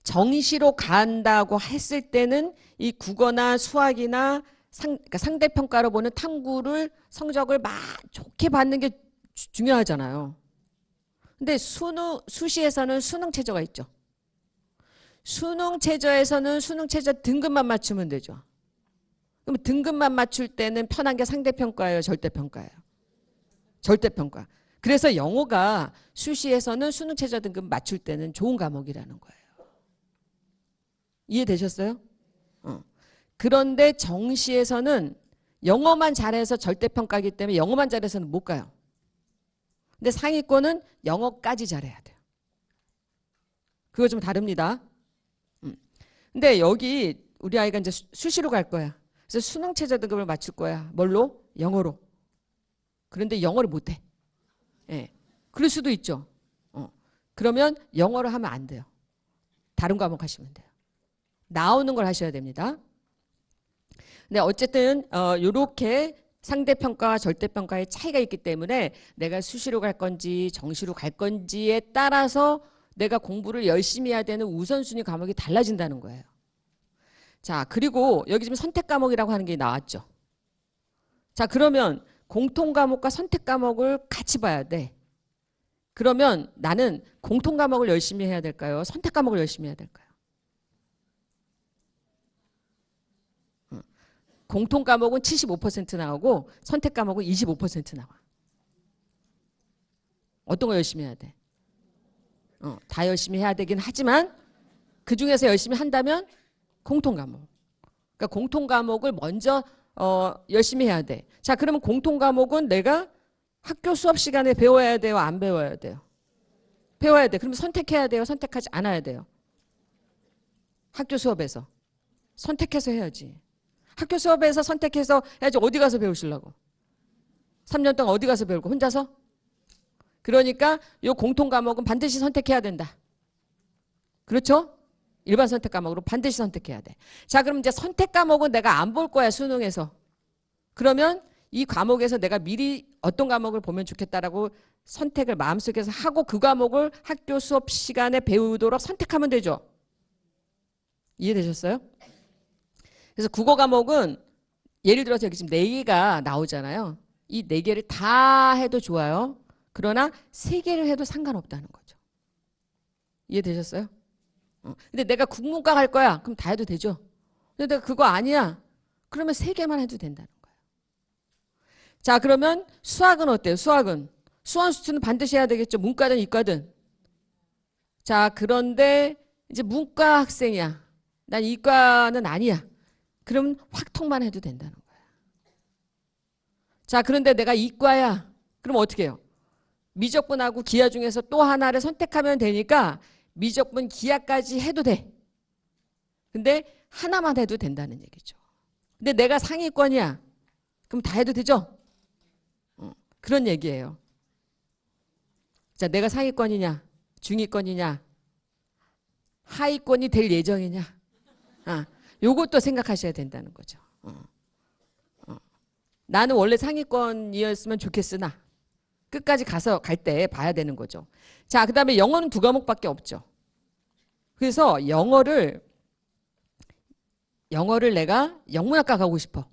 정시로 간다고 했을 때는 이 국어나 수학이나 그러니까 상대평가로 보는 탐구를 성적을 좋게 받는 게 중요하잖아요. 근데 수시에서는 수능 최저가 있죠. 수능 최저에서는 수능 최저 등급만 맞추면 되죠. 그럼 등급만 맞출 때는 편한 게 상대평가예요, 절대평가예요? 절대평가. 그래서 영어가 수시에서는 수능 최저 등급 맞출 때는 좋은 과목이라는 거예요. 이해되셨어요? 그런데 정시에서는 영어만 잘해서 절대평가이기 때문에 영어만 잘해서는 못 가요. 근데 상위권은 영어까지 잘해야 돼요. 그거 좀 다릅니다. 근데 여기 우리 아이가 이제 수시로 갈 거야. 그래서 수능 최저 등급을 맞출 거야. 뭘로? 영어로. 그런데 영어를 못해. 예. 그럴 수도 있죠. 그러면 영어를 하면 안 돼요. 다른 과목 하시면 돼요. 나오는 걸 하셔야 됩니다. 근데 어쨌든 요렇게 상대평가와 절대평가의 차이가 있기 때문에 내가 수시로 갈 건지 정시로 갈 건지에 따라서 내가 공부를 열심히 해야 되는 우선순위 과목이 달라진다는 거예요. 자, 그리고 여기 지금 선택 과목이라고 하는 게 나왔죠. 자, 그러면 공통 과목과 선택 과목을 같이 봐야 돼. 그러면 나는 공통 과목을 열심히 해야 될까요? 선택 과목을 열심히 해야 될까요? 공통 과목은 75% 나오고 선택 과목은 25% 나와. 어떤 거 열심히 해야 돼? 다 열심히 해야 되긴 하지만 그중에서 열심히 한다면 공통 과목. 그러니까 공통 과목을 먼저 열심히 해야 돼. 자, 그러면 공통 과목은 내가 학교 수업 시간에 배워야 돼요? 안 배워야 돼요? 배워야 돼. 그럼 선택해야 돼요? 선택하지 않아야 돼요? 학교 수업에서. 선택해서 해야지. 학교 수업에서 선택해서 해야지. 어디 가서 배우시려고? 3년 동안 어디 가서 배우고? 혼자서? 그러니까 이 공통 과목은 반드시 선택해야 된다. 그렇죠? 일반 선택 과목으로 반드시 선택해야 돼. 자, 그럼 이제 선택 과목은 내가 안 볼 거야, 수능에서. 그러면 이 과목에서 내가 미리 어떤 과목을 보면 좋겠다라고 선택을 마음속에서 하고 그 과목을 학교 수업 시간에 배우도록 선택하면 되죠. 이해되셨어요? 그래서 국어 과목은 예를 들어서 여기 지금 4개가 나오잖아요. 이 4개를 다 해도 좋아요. 그러나 3개를 해도 상관없다는 거죠. 이해되셨어요? 근데 내가 국문과 갈 거야. 그럼 다 해도 되죠. 근데 내가 그거 아니야. 그러면 3개만 해도 된다는 거예요. 자, 그러면 수학은 어때요? 수학은. 수원수투는 반드시 해야 되겠죠. 문과든 이과든. 자, 그런데 이제 문과 학생이야. 난 이과는 아니야. 그러면 확통만 해도 된다는 거야. 자, 그런데 내가 이과야. 그럼 어떻게 해요? 미적분하고 기하 중에서 또 하나를 선택하면 되니까 미적분 기하까지 해도 돼. 근데 하나만 해도 된다는 얘기죠. 근데 내가 상위권이야. 그럼 다 해도 되죠? 그런 얘기예요. 자, 내가 상위권이냐, 중위권이냐, 하위권이 될 예정이냐. 요것도 생각하셔야 된다는 거죠. 나는 원래 상위권이었으면 좋겠으나 끝까지 가서 갈 때 봐야 되는 거죠. 자, 그다음에 영어는 2과목밖에 없죠. 그래서 영어를 내가 영문학과 가고 싶어.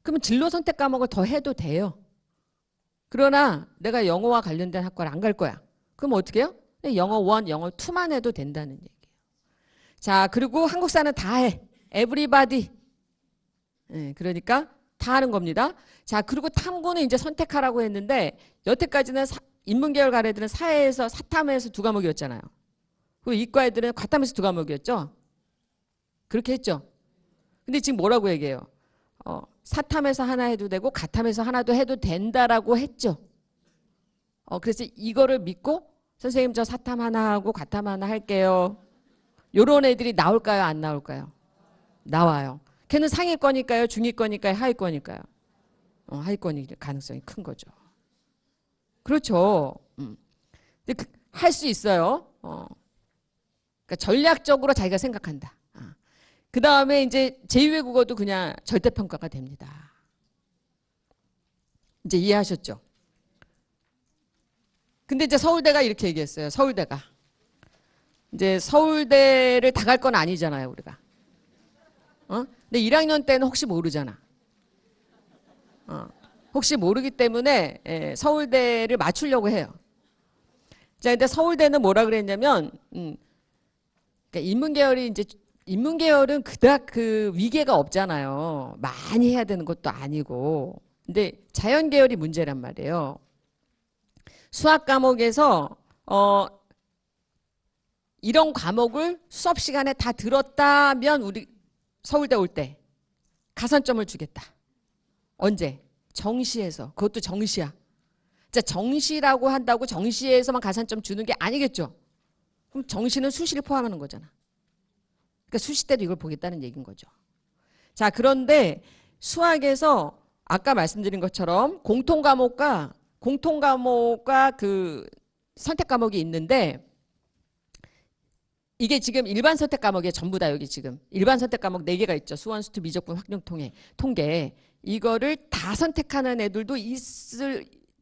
그러면 진로 선택 과목을 더 해도 돼요. 그러나 내가 영어와 관련된 학과를 안 갈 거야. 그럼 어떻게 해요? 영어 1, 영어 2만 해도 된다는 얘기예요. 자, 그리고 한국사는 다 해. everybody. 네, 그러니까 다 하는 겁니다. 자, 그리고 탐구는 이제 선택하라고 했는데 여태까지는 인문계열 가래들은 사회에서 사탐에서 2과목이었잖아요. 그리고 이과 애들은 과탐에서 2과목이었죠. 그렇게 했죠. 근데 지금 뭐라고 얘기해요? 사탐에서 하나 해도 되고 과탐에서 하나도 해도 된다라고 했죠. 그래서 이거를 믿고 선생님 저 사탐 하나 하고 과탐 하나 할게요. 요런 애들이 나올까요? 안 나올까요? 나와요. 걔는 상위권일까요? 중위권일까요? 하위권일까요? 하위권일 가능성이 큰 거죠. 그렇죠. 할 수 있어요. 그러니까 전략적으로 자기가 생각한다. 그 다음에 이제 제2외국어도 그냥 절대평가가 됩니다. 이제 이해하셨죠? 근데 이제 서울대가 이렇게 얘기했어요. 서울대가. 이제 서울대를 다 갈 건 아니잖아요, 우리가. 근데 1학년 때는 혹시 모르잖아. 혹시 모르기 때문에 서울대를 맞추려고 해요. 자, 근데 서울대는 뭐라 그랬냐면, 그러니까 인문계열은 그닥 그 위계가 없잖아요. 많이 해야 되는 것도 아니고. 근데 자연계열이 문제란 말이에요. 수학 과목에서 이런 과목을 수업 시간에 다 들었다면 우리 서울대 올 때 가산점을 주겠다. 언제? 정시에서. 그것도 정시야. 자, 정시라고 한다고 정시에서만 가산점 주는 게 아니겠죠. 그럼 정시는 수시를 포함하는 거잖아. 그러니까 수시 때도 이걸 보겠다는 얘기인 거죠. 자, 그런데 수학에서 아까 말씀드린 것처럼 공통 과목과 그 선택 과목이 있는데 이게 지금 일반 선택 과목에 전부 다 여기 지금 일반 선택 과목 4개가 있죠. 수원, 수투, 미적분, 확률, 통계. 이거를 다 선택하는 애들도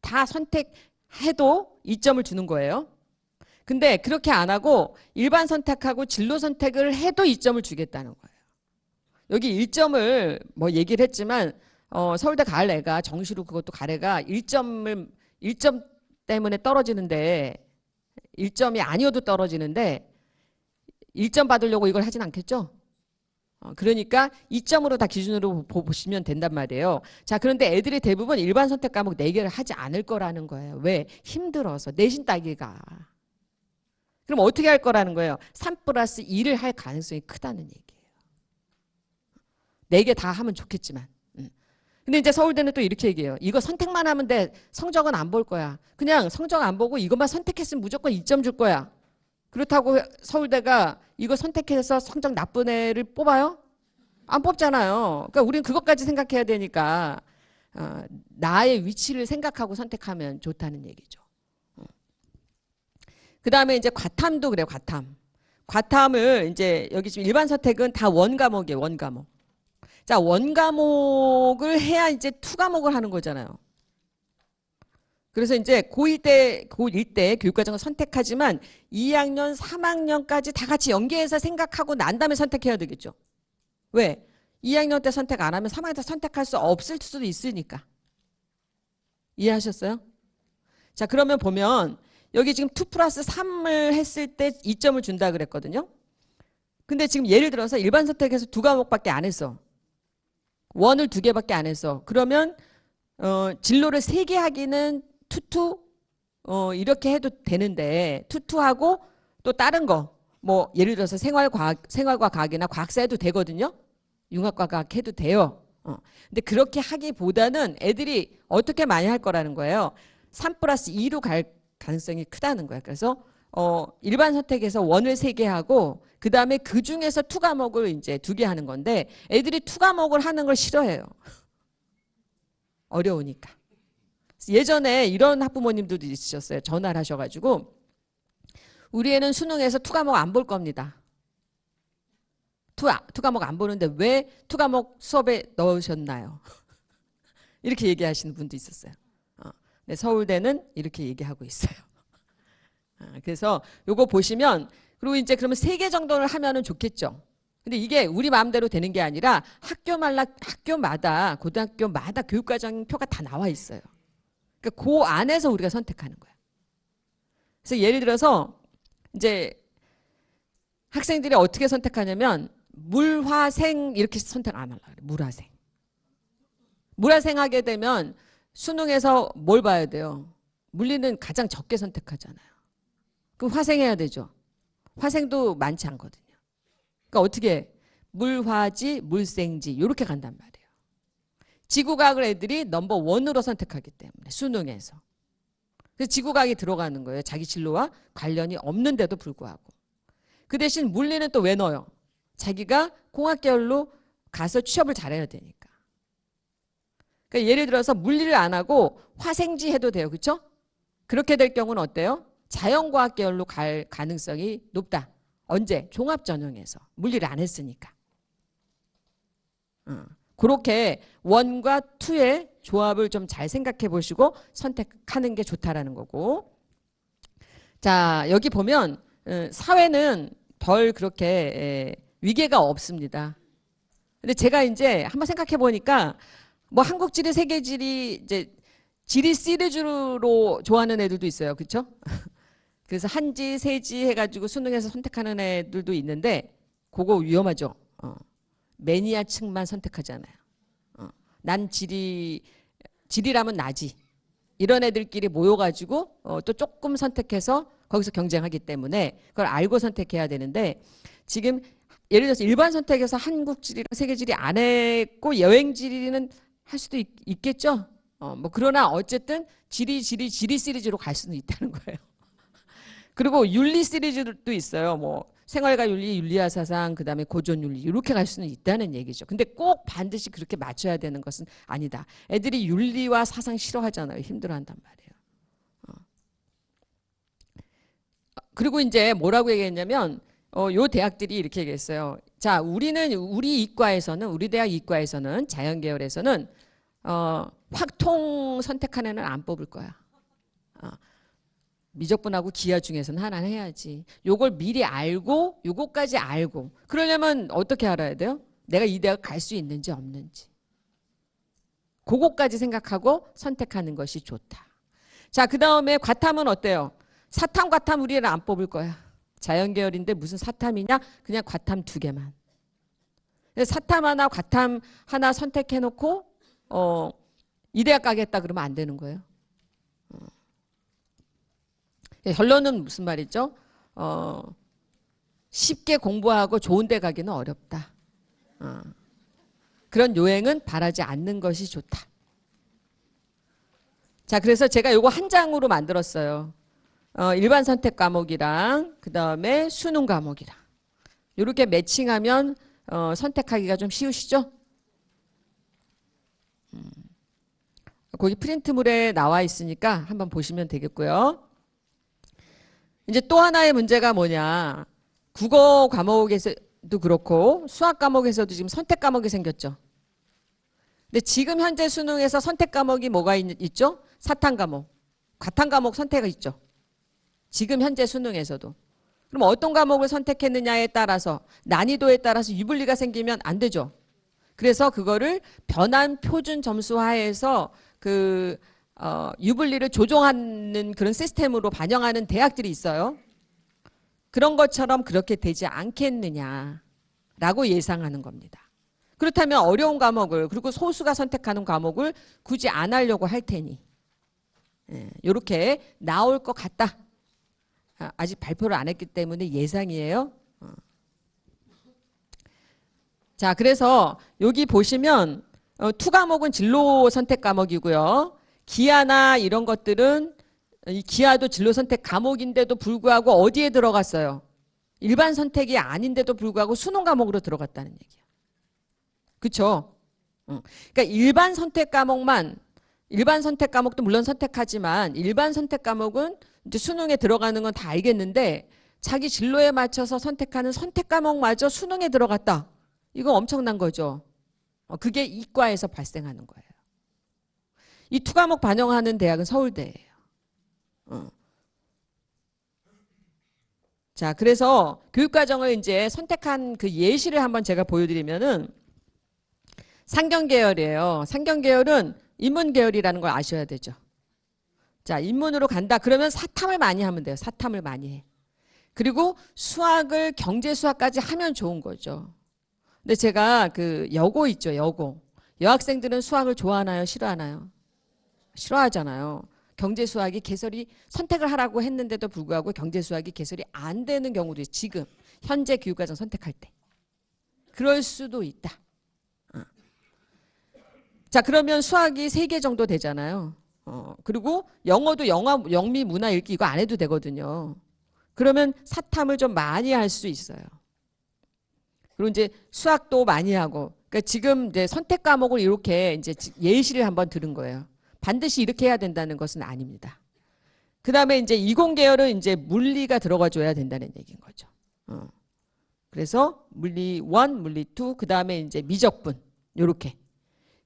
다 선택해도 2점을 주는 거예요. 근데 그렇게 안 하고 일반 선택하고 진로 선택을 해도 2점을 주겠다는 거예요. 여기 1점을 뭐 얘기를 했지만 서울대 갈 애가 정시로 그것도 갈 애가 1점 때문에 떨어지는데 1점이 아니어도 떨어지는데 1점 받으려고 이걸 하진 않겠죠? 그러니까 2점으로 다 기준으로 보시면 된단 말이에요. 자, 그런데 애들이 대부분 일반 선택 과목 4개를 하지 않을 거라는 거예요. 왜? 힘들어서 내신 따기가. 그럼 어떻게 할 거라는 거예요? 3+2를 할 가능성이 크다는 얘기예요. 4개 다 하면 좋겠지만. 근데 이제 서울대는 또 이렇게 얘기해요. 이거 선택만 하면 돼. 성적은 안 볼 거야. 그냥 성적 안 보고 이것만 선택했으면 무조건 2점 줄 거야. 그렇다고 서울대가 이거 선택해서 성적 나쁜 애를 뽑아요? 안 뽑잖아요. 그러니까 우리는 그것까지 생각해야 되니까 나의 위치를 생각하고 선택하면 좋다는 얘기죠. 그 다음에 이제 과탐도 그래요. 과탐을 이제 여기 지금 일반 선택은 다 원과목이에요. 원과목. 자, 원과목을 해야 이제 2과목을 하는 거잖아요. 그래서 이제 고1 때 교육과정을 선택하지만 2학년, 3학년까지 다 같이 연계해서 생각하고 난 다음에 선택해야 되겠죠. 왜? 2학년 때 선택 안 하면 3학년 때 선택할 수 없을 수도 있으니까. 이해하셨어요? 자, 그러면 보면 여기 지금 2+3을 했을 때 2점을 준다 그랬거든요. 근데 지금 예를 들어서 일반 선택에서 2과목밖에 안 했어. 원을 2개밖에 안 했어. 그러면 진로를 3개 하기는 투투 이렇게 해도 되는데 투투하고 또 다른 거 뭐 예를 들어서 생활과 과학이나 과학사 해도 되거든요. 융합과 과학 해도 돼요. 근데 그렇게 하기보다는 애들이 어떻게 많이 할 거라는 거예요. 3+2로 갈 가능성이 크다는 거예요. 그래서 일반 선택에서 원을 3개 하고 그 다음에 그 중에서 2과목을 이제 2개 하는 건데 애들이 2과목을 하는 걸 싫어해요. 어려우니까. 예전에 이런 학부모님들도 있으셨어요. 전화를 하셔가지고 우리 애는 수능에서 2과목 안 볼 겁니다. 2과목 안 보는데 왜 2과목 수업에 넣으셨나요? 이렇게 얘기하시는 분도 있었어요. 근데 서울대는 이렇게 얘기하고 있어요. 그래서 요거 보시면 그리고 이제 그러면 3개 정도를 하면은 좋겠죠. 근데 이게 우리 마음대로 되는 게 아니라 학교마다 고등학교마다 교육과정 표가 다 나와 있어요. 그러니까 그 안에서 우리가 선택하는 거야. 그래서 예를 들어서 이제 학생들이 어떻게 선택하냐면 물화생 이렇게 선택 안 하려고 그래. 물화생. 물화생 하게 되면 수능에서 뭘 봐야 돼요? 물리는 가장 적게 선택하잖아요. 그럼 화생해야 되죠. 화생도 많지 않거든요. 그러니까 어떻게 해? 물화지, 물생지 이렇게 간단 말이에요. 지구과학을 애들이 넘버 원으로 선택하기 때문에 수능에서. 그래서 지구과학이 들어가는 거예요. 자기 진로와 관련이 없는데도 불구하고. 그 대신 물리는 또 왜 넣어요? 자기가 공학계열로 가서 취업을 잘해야 되니까. 그러니까 예를 들어서 물리를 안 하고 화생지 해도 돼요. 그렇죠? 그렇게 될 경우는 어때요? 자연과학 계열로 갈 가능성이 높다. 언제? 종합전형에서. 물리를 안 했으니까. 그렇게 원과 투의 조합을 좀 잘 생각해 보시고 선택하는 게 좋다라는 거고. 자, 여기 보면 사회는 별 그렇게 위계가 없습니다. 근데 제가 이제 한번 생각해 보니까 뭐 한국지리, 세계지리 이제 지리 시리즈로 좋아하는 애들도 있어요. 그렇죠? 그래서 한지, 세지 해가지고 수능에서 선택하는 애들도 있는데 그거 위험하죠. 매니아층만 선택하잖아요. 난 지리라면 나지. 이런 애들끼리 모여가지고 또 조금 선택해서 거기서 경쟁하기 때문에 그걸 알고 선택해야 되는데 지금 예를 들어서 일반 선택에서 한국지리랑 세계지리 안 했고 여행지리는 할 수도 있겠죠. 뭐 그러나 어쨌든 지리 시리즈로 갈 수는 있다는 거예요. 그리고 윤리 시리즈도 있어요. 뭐 생활과 윤리, 윤리와 사상, 그다음에 고전 윤리 이렇게 갈 수는 있다는 얘기죠. 근데 꼭 반드시 그렇게 맞춰야 되는 것은 아니다. 애들이 윤리와 사상 싫어하잖아요. 힘들어한단 말이에요. 그리고 이제 뭐라고 얘기했냐면 요 대학들이 이렇게 얘기했어요. 자, 우리 이과에서는 우리 대학 이과에서는 자연계열에서는 확통 선택한 애는 안 뽑을 거야. 미적분하고 기하 중에서는 하나 해야지. 요걸 미리 알고 요거까지 알고 그러려면 어떻게 알아야 돼요? 내가 이 대학 갈 수 있는지 없는지. 그거까지 생각하고 선택하는 것이 좋다. 자, 그 다음에 과탐은 어때요? 사탐, 과탐 우리는 안 뽑을 거야. 자연계열인데 무슨 사탐이냐? 그냥 과탐 2개만. 사탐 하나, 과탐 하나 선택해놓고 이 대학 가겠다 그러면 안 되는 거예요. 결론은 무슨 말이죠? 쉽게 공부하고 좋은 데 가기는 어렵다. 그런 요행은 바라지 않는 것이 좋다. 자, 그래서 제가 요거 한 장으로 만들었어요. 일반 선택 과목이랑 그 다음에 수능 과목이랑 이렇게 매칭하면 선택하기가 좀 쉬우시죠? 거기 프린트물에 나와 있으니까 한번 보시면 되겠고요. 이제 또 하나의 문제가 뭐냐. 국어 과목에서도 그렇고 수학 과목에서도 지금 선택 과목이 생겼죠. 근데 지금 현재 수능에서 선택 과목이 뭐가 있죠? 사탐 과목, 과탐 과목 선택이 있죠. 지금 현재 수능에서도. 그럼 어떤 과목을 선택했느냐에 따라서 난이도에 따라서 유불리가 생기면 안 되죠. 그래서 그거를 변환 표준 점수화해서 그 유불리를 조정하는 그런 시스템으로 반영하는 대학들이 있어요. 그런 것처럼 그렇게 되지 않겠느냐라고 예상하는 겁니다. 그렇다면 어려운 과목을 그리고 소수가 선택하는 과목을 굳이 안 하려고 할 테니 이렇게 나올 것 같다. 아직 발표를 안 했기 때문에 예상이에요. 자, 그래서 여기 보시면 투 과목은 진로 선택 과목이고요. 기하나 이런 것들은 이 기하도 진로 선택 과목인데도 불구하고 어디에 들어갔어요? 일반 선택이 아닌데도 불구하고 수능 과목으로 들어갔다는 얘기야. 그렇죠? 그러니까 일반 선택 과목도 물론 선택하지만 일반 선택 과목은 이제 수능에 들어가는 건 다 알겠는데 자기 진로에 맞춰서 선택하는 선택 과목마저 수능에 들어갔다. 이거 엄청난 거죠. 그게 이과에서 발생하는 거예요. 이 투 과목 반영하는 대학은 서울대예요. 자, 그래서 교육과정을 이제 선택한 그 예시를 한번 제가 보여드리면은 상경계열이에요. 상경계열은 인문계열이라는 걸 아셔야 되죠. 자, 인문으로 간다. 그러면 사탐을 많이 하면 돼요. 사탐을 많이 해. 그리고 수학을 경제 수학까지 하면 좋은 거죠. 근데 제가 그 여고 있죠, 여고. 여학생들은 수학을 좋아하나요, 싫어하나요? 싫어하잖아요. 경제 수학이 개설이 선택을 하라고 했는데도 불구하고 경제 수학이 개설이 안 되는 경우도 있어요. 지금 현재 교육과정 선택할 때. 그럴 수도 있다. 자, 그러면 수학이 3개 정도 되잖아요. 그리고 영어도 영미, 문화, 읽기 이거 안 해도 되거든요. 그러면 사탐을 좀 많이 할 수 있어요. 그리고 이제 수학도 많이 하고. 그러니까 지금 이제 선택 과목을 이렇게 이제 예시를 한번 들은 거예요. 반드시 이렇게 해야 된다는 것은 아닙니다. 그 다음에 이제 이공계열은 이제 물리가 들어가 줘야 된다는 얘기인 거죠. 그래서 물리 1, 물리 2, 그 다음에 이제 미적분, 요렇게.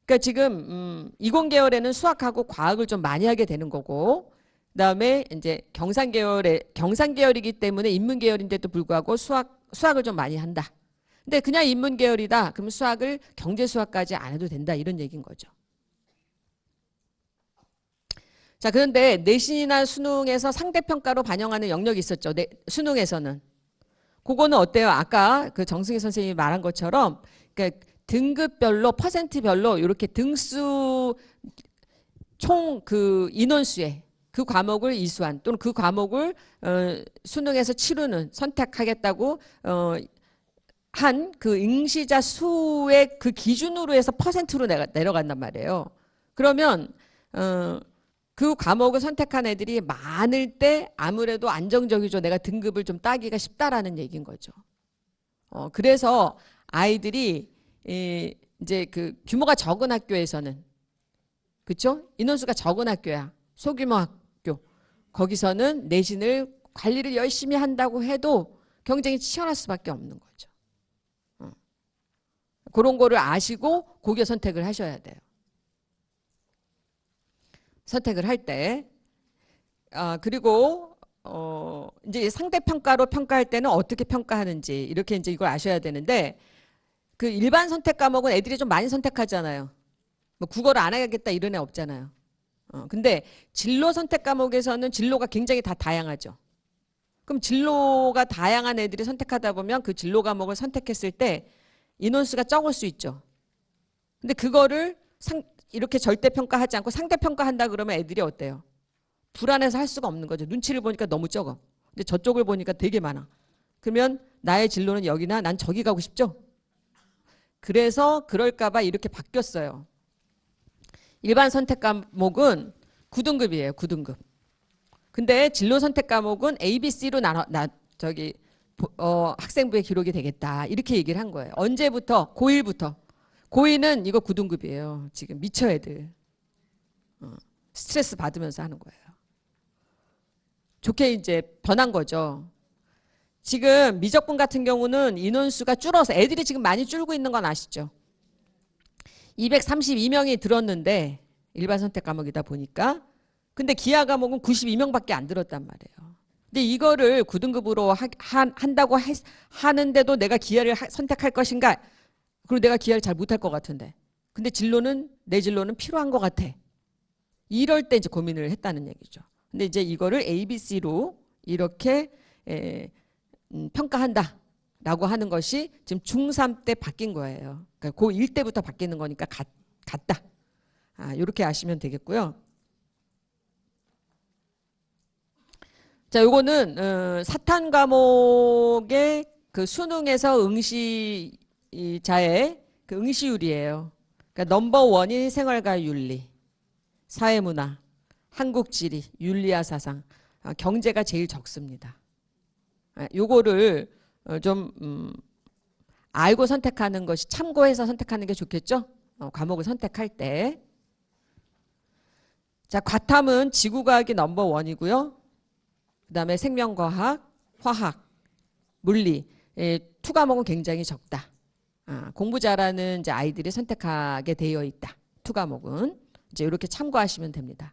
그러니까 지금 이공계열에는 수학하고 과학을 좀 많이 하게 되는 거고, 그 다음에 이제 경상계열이기 때문에 인문계열인데도 불구하고 수학을 좀 많이 한다. 근데 그냥 인문계열이다. 그럼 수학을 경제수학까지 안 해도 된다. 이런 얘기인 거죠. 자, 그런데 내신이나 수능에서 상대평가로 반영하는 영역이 있었죠. 수능에서는. 그거는 어때요? 아까 그 정승희 선생님이 말한 것처럼 그러니까 등급별로 퍼센트별로 이렇게 등수 총 그 인원수에 그 과목을 이수한 또는 그 과목을 수능에서 치르는 선택하겠다고 한 그 응시자 수의 그 기준으로 해서 퍼센트로 내려간단 말이에요. 그러면 그 과목을 선택한 애들이 많을 때 아무래도 안정적이죠. 내가 등급을 좀 따기가 쉽다라는 얘기인 거죠. 그래서 아이들이 이제 그 규모가 적은 학교에서는 그렇죠? 인원수가 적은 학교야. 소규모 학교. 거기서는 내신을 관리를 열심히 한다고 해도 경쟁이 치열할 수밖에 없는 거죠. 그런 거를 아시고 고교 선택을 하셔야 돼요. 선택을 할 때. 그리고 이제 상대평가로 평가할 때는 어떻게 평가하는지 이렇게 이제 이걸 아셔야 되는데 그 일반 선택 과목은 애들이 좀 많이 선택하잖아요. 뭐 국어를 안 하겠다 이런 애 없잖아요. 근데 진로 선택 과목에서는 진로가 굉장히 다 다양하죠. 그럼 진로가 다양한 애들이 선택하다 보면 그 진로 과목을 선택했을 때 인원수가 적을 수 있죠. 근데 그거를 이렇게 절대평가하지 않고 상대평가한다 그러면 애들이 어때요? 불안해서 할 수가 없는 거죠. 눈치를 보니까 너무 적어. 근데 저쪽을 보니까 되게 많아. 그러면 나의 진로는 여기나 난 저기 가고 싶죠? 그래서 그럴까 봐 이렇게 바뀌었어요. 일반 선택 과목은 9등급이에요. 9등급. 근데 진로 선택 과목은 A, B, C로 학생부에 기록이 되겠다. 이렇게 얘기를 한 거예요. 언제부터? 고1부터. 고2는 이거 9등급이에요. 지금 미쳐 애들. 스트레스 받으면서 하는 거예요. 좋게 이제 변한 거죠. 지금 미적분 같은 경우는 인원수가 줄어서 애들이 지금 많이 줄고 있는 건 아시죠? 232명이 들었는데 일반 선택 과목이다 보니까 근데 기하 과목은 92명밖에 안 들었단 말이에요. 근데 이거를 9등급으로 한다고 하는데도 내가 기하를 선택할 것인가? 그리고 내가 기하를 잘 못할 것 같은데. 근데 내 진로는 필요한 것 같아. 이럴 때 이제 고민을 했다는 얘기죠. 근데 이제 이거를 ABC로 이렇게 평가한다라고 하는 것이 지금 중3 때 바뀐 거예요. 그러니까 고1 때부터 바뀌는 거니까 같다. 이렇게 아시면 되겠고요. 자, 요거는 사탄 과목의 그 수능에서 응시자의 그 응시율이에요. 그러니까 넘버 원이 생활과 윤리, 사회문화, 한국지리, 윤리와 사상, 경제가 제일 적습니다. 요거를 좀 알고 선택하는 것이 참고해서 선택하는 게 좋겠죠? 과목을 선택할 때. 자, 과탐은 지구과학이 넘버 원이고요. 그 다음에 생명과학, 화학, 물리, 투 과목은 굉장히 적다. 공부 잘하는 이제 아이들이 선택하게 되어 있다. 투 과목은. 이제 이렇게 참고하시면 됩니다.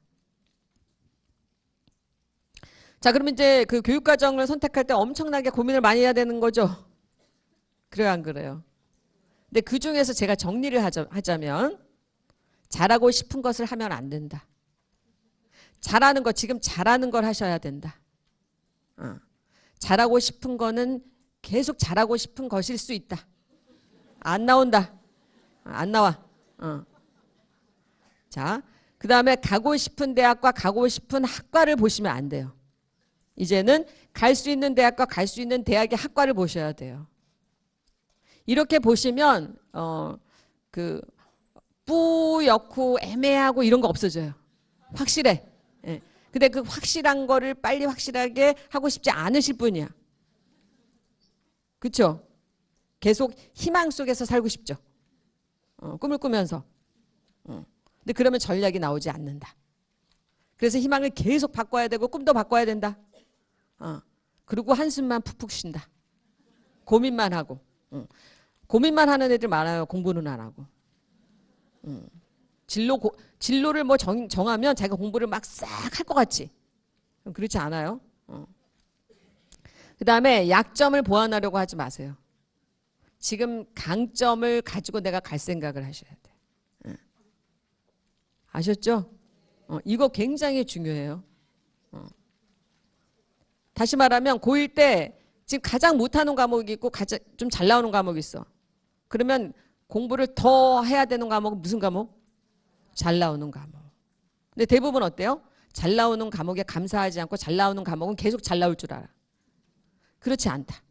자, 그러면 이제 그 교육과정을 선택할 때 엄청나게 고민을 많이 해야 되는 거죠? 그래요, 안 그래요? 근데 그 중에서 제가 정리를 하자면 잘하고 싶은 것을 하면 안 된다. 잘하는 거, 지금 잘하는 걸 하셔야 된다. 잘하고 싶은 거는 계속 잘하고 싶은 것일 수 있다. 안 나온다. 안 나와. 자, 그 다음에 가고 싶은 대학과 가고 싶은 학과를 보시면 안 돼요. 이제는 갈 수 있는 대학과 갈 수 있는 대학의 학과를 보셔야 돼요. 이렇게 보시면 그 뿌옇고 애매하고 이런 거 없어져요. 확실해. 예. 근데 그 확실한 거를 빨리 확실하게 하고 싶지 않으실 뿐이야. 그렇죠? 계속 희망 속에서 살고 싶죠. 꿈을 꾸면서. 근데 그러면 전략이 나오지 않는다. 그래서 희망을 계속 바꿔야 되고 꿈도 바꿔야 된다. 그리고 한숨만 푹푹 쉰다. 고민만 하고. 고민만 하는 애들 많아요. 공부는 안 하고. 진로를 뭐 정하면 자기가 공부를 막 싹 할 것 같지. 그렇지 않아요. 그 다음에 약점을 보완하려고 하지 마세요. 지금 강점을 가지고 내가 갈 생각을 하셔야 돼. 아셨죠? 이거 굉장히 중요해요. 다시 말하면 고1 때 지금 가장 못하는 과목이 있고 가장 좀 잘 나오는 과목이 있어. 그러면 공부를 더 해야 되는 과목은 무슨 과목? 잘 나오는 과목. 근데 대부분 어때요? 잘 나오는 과목에 감사하지 않고 잘 나오는 과목은 계속 잘 나올 줄 알아. 그렇지 않다.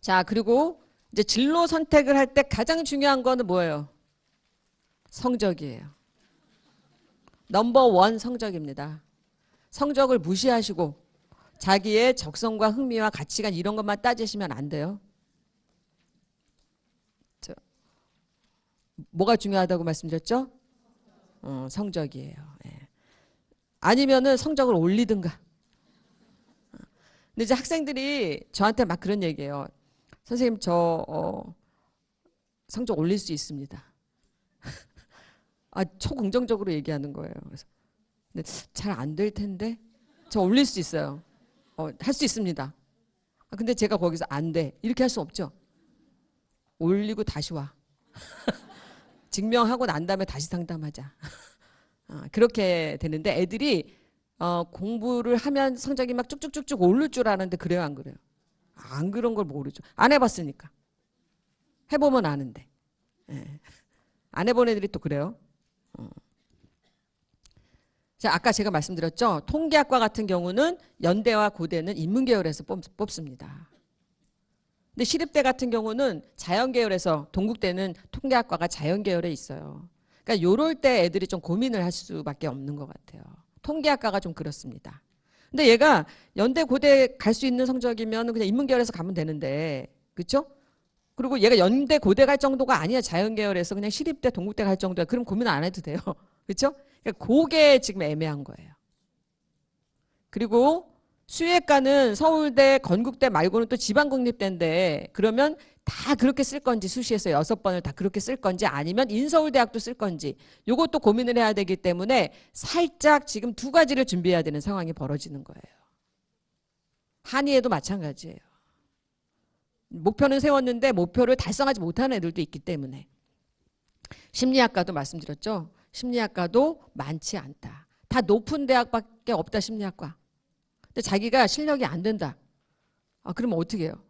자, 그리고 이제 진로 선택을 할 때 가장 중요한 거는 뭐예요? 성적이에요. 넘버 1 성적입니다. 성적을 무시하시고 자기의 적성과 흥미와 가치관 이런 것만 따지시면 안 돼요. 뭐가 중요하다고 말씀드렸죠? 성적이에요. 예. 아니면은 성적을 올리든가. 근데 이제 학생들이 저한테 막 그런 얘기해요. 선생님 저 성적 올릴 수 있습니다. 초긍정적으로 얘기하는 거예요. 그래서 근데 잘 안 될 텐데 저 올릴 수 있어요. 할 수 있습니다. 근데 제가 거기서 안 돼. 이렇게 할 수 없죠. 올리고 다시 와. 증명하고 난 다음에 다시 상담하자. 그렇게 되는데 애들이 공부를 하면 성적이 막 쭉쭉쭉쭉 오를 줄 아는데 그래요, 안 그래요? 안 그런 걸 모르죠. 안 해봤으니까. 해보면 아는데. 예. 안 해본 애들이 또 그래요. 자, 아까 제가 말씀드렸죠. 통계학과 같은 경우는 연대와 고대는 인문계열에서 뽑습니다. 근데 시립대 같은 경우는 자연계열에서 동국대는 통계학과가 자연계열에 있어요. 그러니까 요럴 때 애들이 좀 고민을 할 수밖에 없는 것 같아요. 통계학과가 좀 그렇습니다. 근데 얘가 연대 고대 갈 수 있는 성적이면 그냥 인문계열에서 가면 되는데, 그렇죠? 그리고 얘가 연대 고대 갈 정도가 아니야. 자연계열에서 그냥 시립대 동국대 갈 정도야. 그럼 고민 안 해도 돼요. 그렇죠? 그러니까 그게 지금 애매한 거예요. 그리고 수의학과는 서울대, 건국대 말고는 또 지방국립대인데 그러면 다 그렇게 쓸 건지 수시에서 6번을 다 그렇게 쓸 건지 아니면 인서울대학도 쓸 건지 이것도 고민을 해야 되기 때문에 살짝 지금 두 가지를 준비해야 되는 상황이 벌어지는 거예요. 한의에도 마찬가지예요. 목표는 세웠는데 목표를 달성하지 못하는 애들도 있기 때문에. 심리학과도 말씀드렸죠. 심리학과도 많지 않다. 다 높은 대학밖에 없다. 심리학과. 근데 자기가 실력이 안 된다. 그러면 어떻게 해요?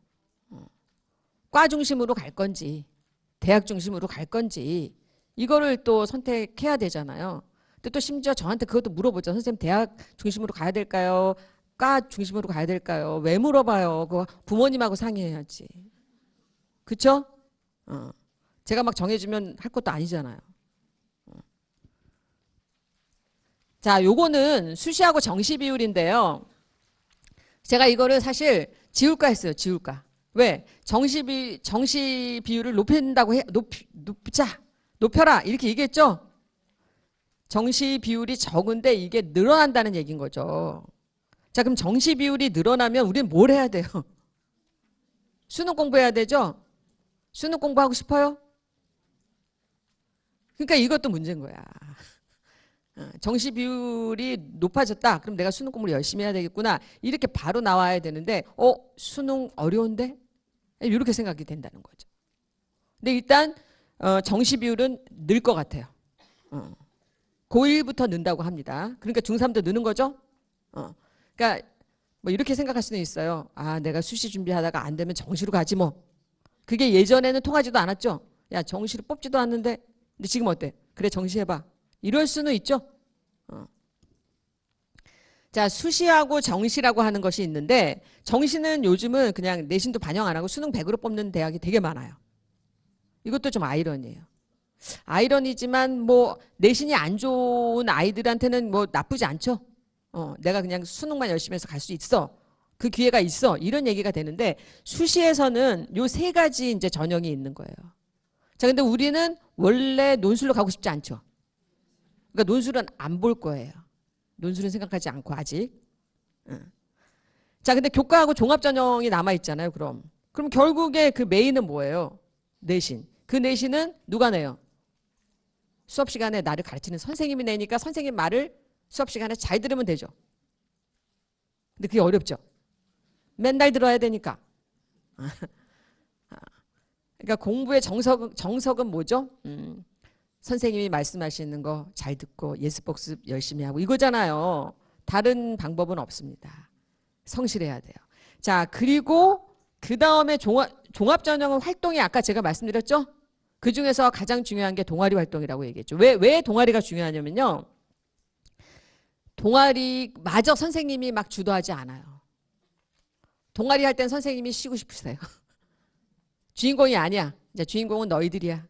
과 중심으로 갈 건지 대학 중심으로 갈 건지 이거를 또 선택해야 되잖아요. 근데 또 심지어 저한테 그것도 물어보죠. 선생님 대학 중심으로 가야 될까요? 과 중심으로 가야 될까요? 왜 물어봐요? 그거 부모님하고 상의해야지. 그쵸? 제가 막 정해주면 할 것도 아니잖아요. 자, 요거는 수시하고 정시 비율인데요. 제가 이거를 사실 지울까 했어요. 지울까. 왜? 정시 비율을 높여라 이렇게 얘기했죠. 정시 비율이 적은데 이게 늘어난다는 얘기인 거죠. 자, 그럼 정시 비율이 늘어나면 우리는 뭘 해야 돼요? 수능 공부해야 되죠? 수능 공부하고 싶어요? 그러니까 이것도 문제인 거야. 정시 비율이 높아졌다. 그럼 내가 수능 공부를 열심히 해야 되겠구나. 이렇게 바로 나와야 되는데 수능 어려운데? 이렇게 생각이 된다는 거죠. 근데 일단 정시 비율은 늘 것 같아요. 고1부터 는다고 합니다. 그러니까 중3도 느는 거죠. 그러니까 뭐 이렇게 생각할 수는 있어요. 아, 내가 수시 준비하다가 안 되면 정시로 가지 뭐. 그게 예전에는 통하지도 않았죠. 야, 정시로 뽑지도 않는데. 근데 지금 어때? 그래, 정시 해봐. 이럴 수는 있죠. 자, 수시하고 정시라고 하는 것이 있는데 정시는 요즘은 그냥 내신도 반영 안 하고 수능 100으로 뽑는 대학이 되게 많아요. 이것도 좀 아이러니예요. 아이러니지만 뭐 내신이 안 좋은 아이들한테는 뭐 나쁘지 않죠. 내가 그냥 수능만 열심히 해서 갈 수 있어. 그 기회가 있어. 이런 얘기가 되는데 수시에서는 요 세 가지 이제 전형이 있는 거예요. 자, 근데 우리는 원래 논술로 가고 싶지 않죠. 그러니까 논술은 안 볼 거예요. 논술은 생각하지 않고 아직. 자, 근데 교과하고 종합전형이 남아 있잖아요. 그럼 결국에 그 메인은 뭐예요? 내신. 그 내신은 누가 내요? 수업 시간에 나를 가르치는 선생님이 내니까 선생님 말을 수업 시간에 잘 들으면 되죠. 근데 그게 어렵죠. 맨날 들어야 되니까. 그러니까 공부의 정석은 뭐죠? 선생님이 말씀하시는 거 잘 듣고 예습복습 열심히 하고 이거잖아요. 다른 방법은 없습니다. 성실해야 돼요. 자, 그리고 그 다음에 종합전형은 활동이 아까 제가 말씀드렸죠? 그 중에서 가장 중요한 게 동아리 활동이라고 얘기했죠. 왜 동아리가 중요하냐면요. 동아리마저 선생님이 막 주도하지 않아요. 동아리 할 땐 선생님이 쉬고 싶으세요. 주인공이 아니야. 이제 주인공은 너희들이야.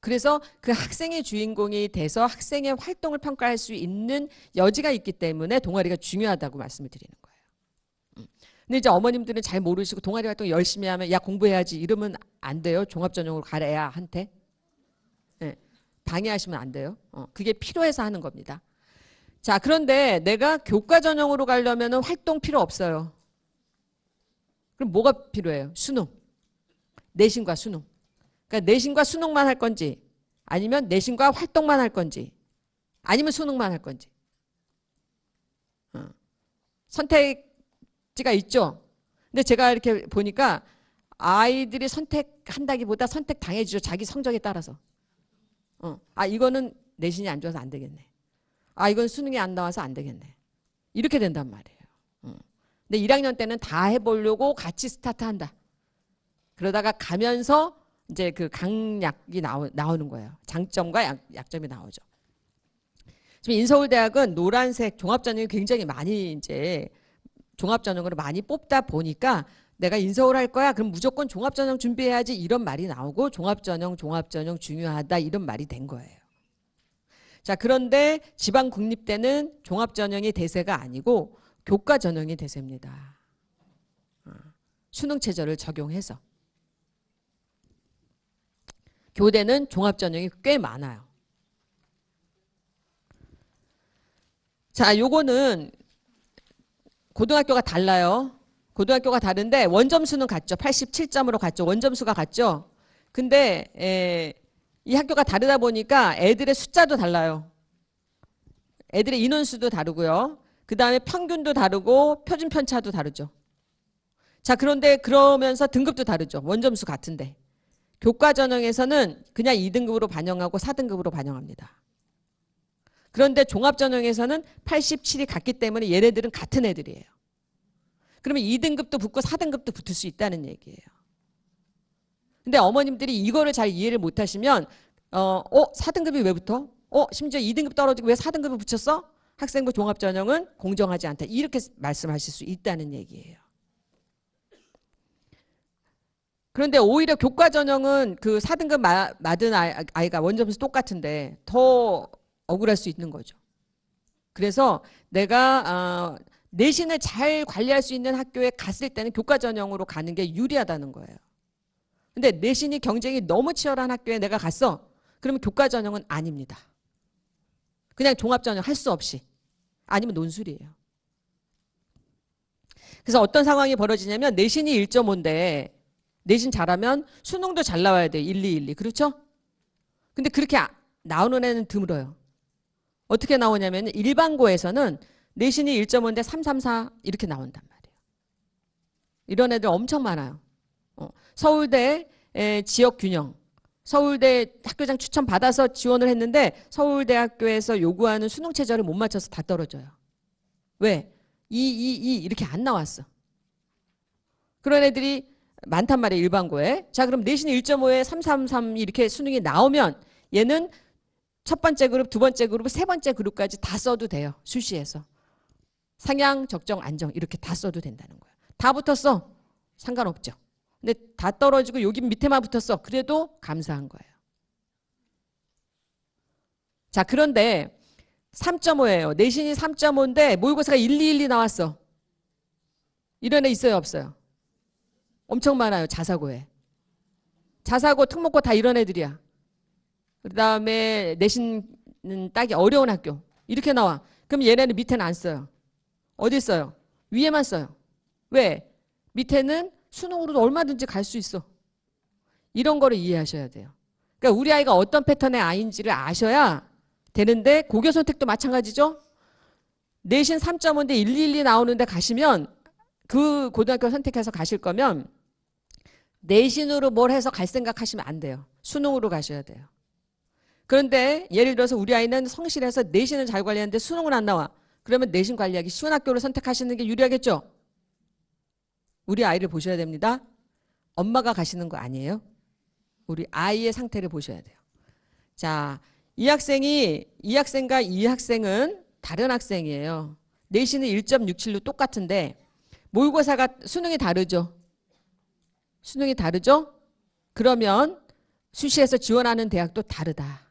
그래서 그 학생의 주인공이 돼서 학생의 활동을 평가할 수 있는 여지가 있기 때문에 동아리가 중요하다고 말씀을 드리는 거예요. 근데 이제 어머님들은 잘 모르시고 동아리 활동 열심히 하면 야 공부해야지 이러면 안 돼요. 종합전형으로 가래야 한테. 네. 방해하시면 안 돼요. 그게 필요해서 하는 겁니다. 자, 그런데 내가 교과 전형으로 가려면 활동 필요 없어요. 그럼 뭐가 필요해요? 수능. 내신과 수능. 그러니까 내신과 수능만 할 건지 아니면 내신과 활동만 할 건지 아니면 수능만 할 건지. 선택지가 있죠. 근데 제가 이렇게 보니까 아이들이 선택한다기보다 선택당해주죠. 자기 성적에 따라서. 아, 이거는 내신이 안 좋아서 안 되겠네. 아, 이건 수능이 안 나와서 안 되겠네. 이렇게 된단 말이에요. 근데 1학년 때는 다 해보려고 같이 스타트한다. 그러다가 가면서 이제 그 강약이 나오는 거예요. 장점과 약점이 나오죠. 지금 인서울대학은 노란색 종합전형이 굉장히 많이 이제 종합전형으로 많이 뽑다 보니까 내가 인서울 할 거야. 그럼 무조건 종합전형 준비해야지 이런 말이 나오고 종합전형 중요하다 이런 말이 된 거예요. 자, 그런데 지방 국립대는 종합전형이 대세가 아니고 교과전형이 대세입니다. 수능체제를 적용해서. 교대는 종합전형이 꽤 많아요. 자, 요거는 고등학교가 달라요. 고등학교가 다른데 원점수는 같죠. 87점으로 같죠. 원점수가 같죠. 근데 이 학교가 다르다 보니까 애들의 숫자도 달라요. 애들의 인원수도 다르고요. 그 다음에 평균도 다르고 표준 편차도 다르죠. 자, 그런데 그러면서 등급도 다르죠. 원점수 같은데. 교과 전형에서는 그냥 2등급으로 반영하고 4등급으로 반영합니다. 그런데 종합 전형에서는 87이 같기 때문에 얘네들은 같은 애들이에요. 그러면 2등급도 붙고 4등급도 붙을 수 있다는 얘기예요. 근데 어머님들이 이거를 잘 이해를 못 하시면 4등급이 왜 붙어? 심지어 2등급 떨어지고 왜 4등급을 붙였어? 학생부 종합 전형은 공정하지 않다. 이렇게 말씀하실 수 있다는 얘기예요. 그런데 오히려 교과 전형은 그 4등급 맞은 아이가 원점수 똑같은데 더 억울할 수 있는 거죠. 그래서 내가 내신을 잘 관리할 수 있는 학교에 갔을 때는 교과 전형으로 가는 게 유리하다는 거예요. 근데 내신이 경쟁이 너무 치열한 학교에 내가 갔어. 그러면 교과 전형은 아닙니다. 그냥 종합 전형 할 수 없이. 아니면 논술이에요. 그래서 어떤 상황이 벌어지냐면 내신이 1.5인데 내신 잘하면 수능도 잘 나와야 돼요. 1, 2, 1, 2. 그렇죠? 근데 그렇게 나오는 애는 드물어요. 어떻게 나오냐면 일반고에서는 내신이 1.5인데 3, 3, 4 이렇게 나온단 말이에요. 이런 애들 엄청 많아요. 서울대 지역균형 서울대 학교장 추천 받아서 지원을 했는데 서울대학교에서 요구하는 수능 최저를 못 맞춰서 다 떨어져요. 왜? 2 이렇게 안 나왔어. 그런 애들이 많단 말이에요. 일반고에. 자, 그럼 내신 1.5에 333 이렇게 수능이 나오면 얘는 첫 번째 그룹, 두 번째 그룹, 세 번째 그룹까지 다 써도 돼요. 수시에서. 상향, 적정, 안정 이렇게 다 써도 된다는 거예요. 다 붙었어. 상관없죠. 근데 다 떨어지고 여기 밑에만 붙었어. 그래도 감사한 거예요. 자, 그런데 3.5예요. 내신이 3.5인데 모의고사가 1, 2 나왔어. 이런 애 있어요, 없어요? 엄청 많아요. 자사고에. 자사고, 특목고 다 이런 애들이야. 그 다음에 내신은 따기 어려운 학교. 이렇게 나와. 그럼 얘네는 밑에는 안 써요. 어디 써요? 위에만 써요. 왜? 밑에는 수능으로도 얼마든지 갈 수 있어. 이런 거를 이해하셔야 돼요. 그러니까 우리 아이가 어떤 패턴의 아이인지를 아셔야 되는데 고교 선택도 마찬가지죠. 내신 3.5인데 1, 2 나오는데 가시면 그 고등학교 선택해서 가실 거면 내신으로 뭘 해서 갈 생각 하시면 안 돼요. 수능으로 가셔야 돼요. 그런데 예를 들어서 우리 아이는 성실해서 내신을 잘 관리하는데 수능은 안 나와. 그러면 내신 관리하기 쉬운 학교를 선택하시는 게 유리하겠죠? 우리 아이를 보셔야 됩니다. 엄마가 가시는 거 아니에요. 우리 아이의 상태를 보셔야 돼요. 자, 이 학생과 이 학생은 다른 학생이에요. 내신은 1.67로 똑같은데 모의고사가 수능이 다르죠. 수능이 다르죠? 그러면 수시에서 지원하는 대학도 다르다.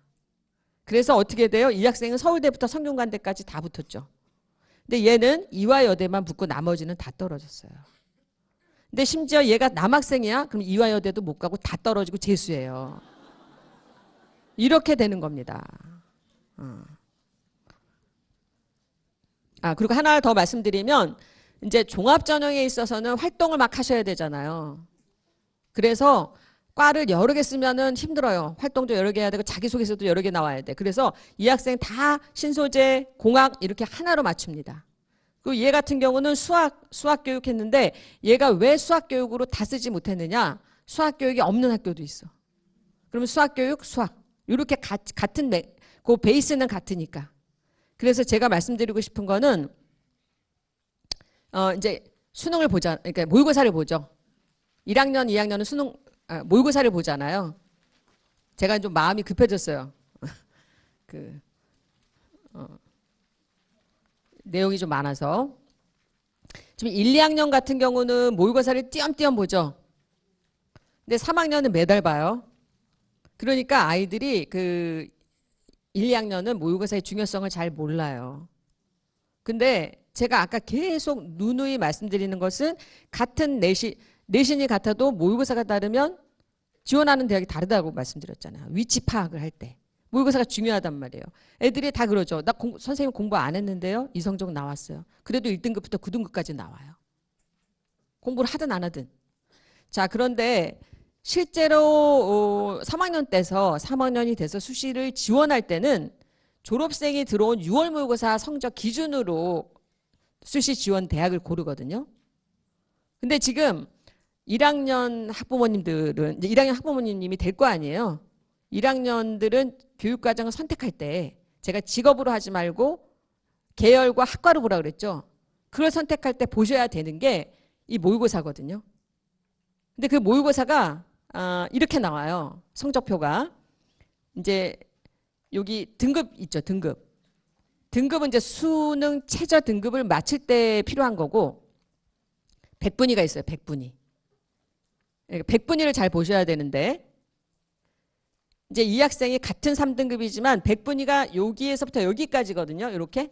그래서 어떻게 돼요? 이 학생은 서울대부터 성균관대까지 다 붙었죠. 근데 얘는 이화여대만 붙고 나머지는 다 떨어졌어요. 근데 심지어 얘가 남학생이야? 그럼 이화여대도 못 가고 다 떨어지고 재수예요. 이렇게 되는 겁니다. 그리고 하나 더 말씀드리면 이제 종합전형에 있어서는 활동을 막 하셔야 되잖아요. 그래서 과를 여러 개 쓰면은 힘들어요. 활동도 여러 개 해야 되고 자기소개서도 여러 개 나와야 돼. 그래서 이 학생 다 신소재, 공학 이렇게 하나로 맞춥니다. 그리고 얘 같은 경우는 수학 교육 했는데 얘가 왜 수학 교육으로 다 쓰지 못했느냐? 수학 교육이 없는 학교도 있어. 그러면 수학 교육, 수학 이렇게 같은 그 베이스는 같으니까. 그래서 제가 말씀드리고 싶은 거는 이제 수능을 보자. 그러니까 모의고사를 보죠. 1학년, 2학년은 모의고사를 보잖아요. 제가 좀 마음이 급해졌어요. 내용이 좀 많아서. 지금 1, 2학년 같은 경우는 모의고사를 띄엄띄엄 보죠. 근데 3학년은 매달 봐요. 그러니까 아이들이 1, 2학년은 모의고사의 중요성을 잘 몰라요. 근데 제가 아까 계속 누누이 말씀드리는 것은 같은 내신이 같아도 모의고사가 다르면 지원하는 대학이 다르다고 말씀드렸잖아요. 위치 파악을 할 때. 모의고사가 중요하단 말이에요. 애들이 다 그러죠. 선생님 공부 안 했는데요. 이 성적 나왔어요. 그래도 1등급부터 9등급까지 나와요. 공부를 하든 안 하든. 자, 그런데 실제로 3학년이 돼서 수시를 지원할 때는 졸업생이 들어온 6월 모의고사 성적 기준으로 수시 지원 대학을 고르거든요. 근데 지금 1학년 학부모님들은 이제 1학년 학부모님이 될 거 아니에요. 1학년들은 교육과정을 선택할 때 제가 직업으로 하지 말고 계열과 학과로 보라 그랬죠. 그걸 선택할 때 보셔야 되는 게 이 모의고사거든요. 근데 그 모의고사가 이렇게 나와요. 성적표가. 이제 여기 등급 있죠. 등급은 이제 수능 최저 등급을 맞출 때 필요한 거고 100분위가 있어요. 100분위. 100분위를 잘 보셔야 되는데 이제 이 학생이 같은 3등급이지만 100분위가 여기에서부터 여기까지거든요. 이렇게.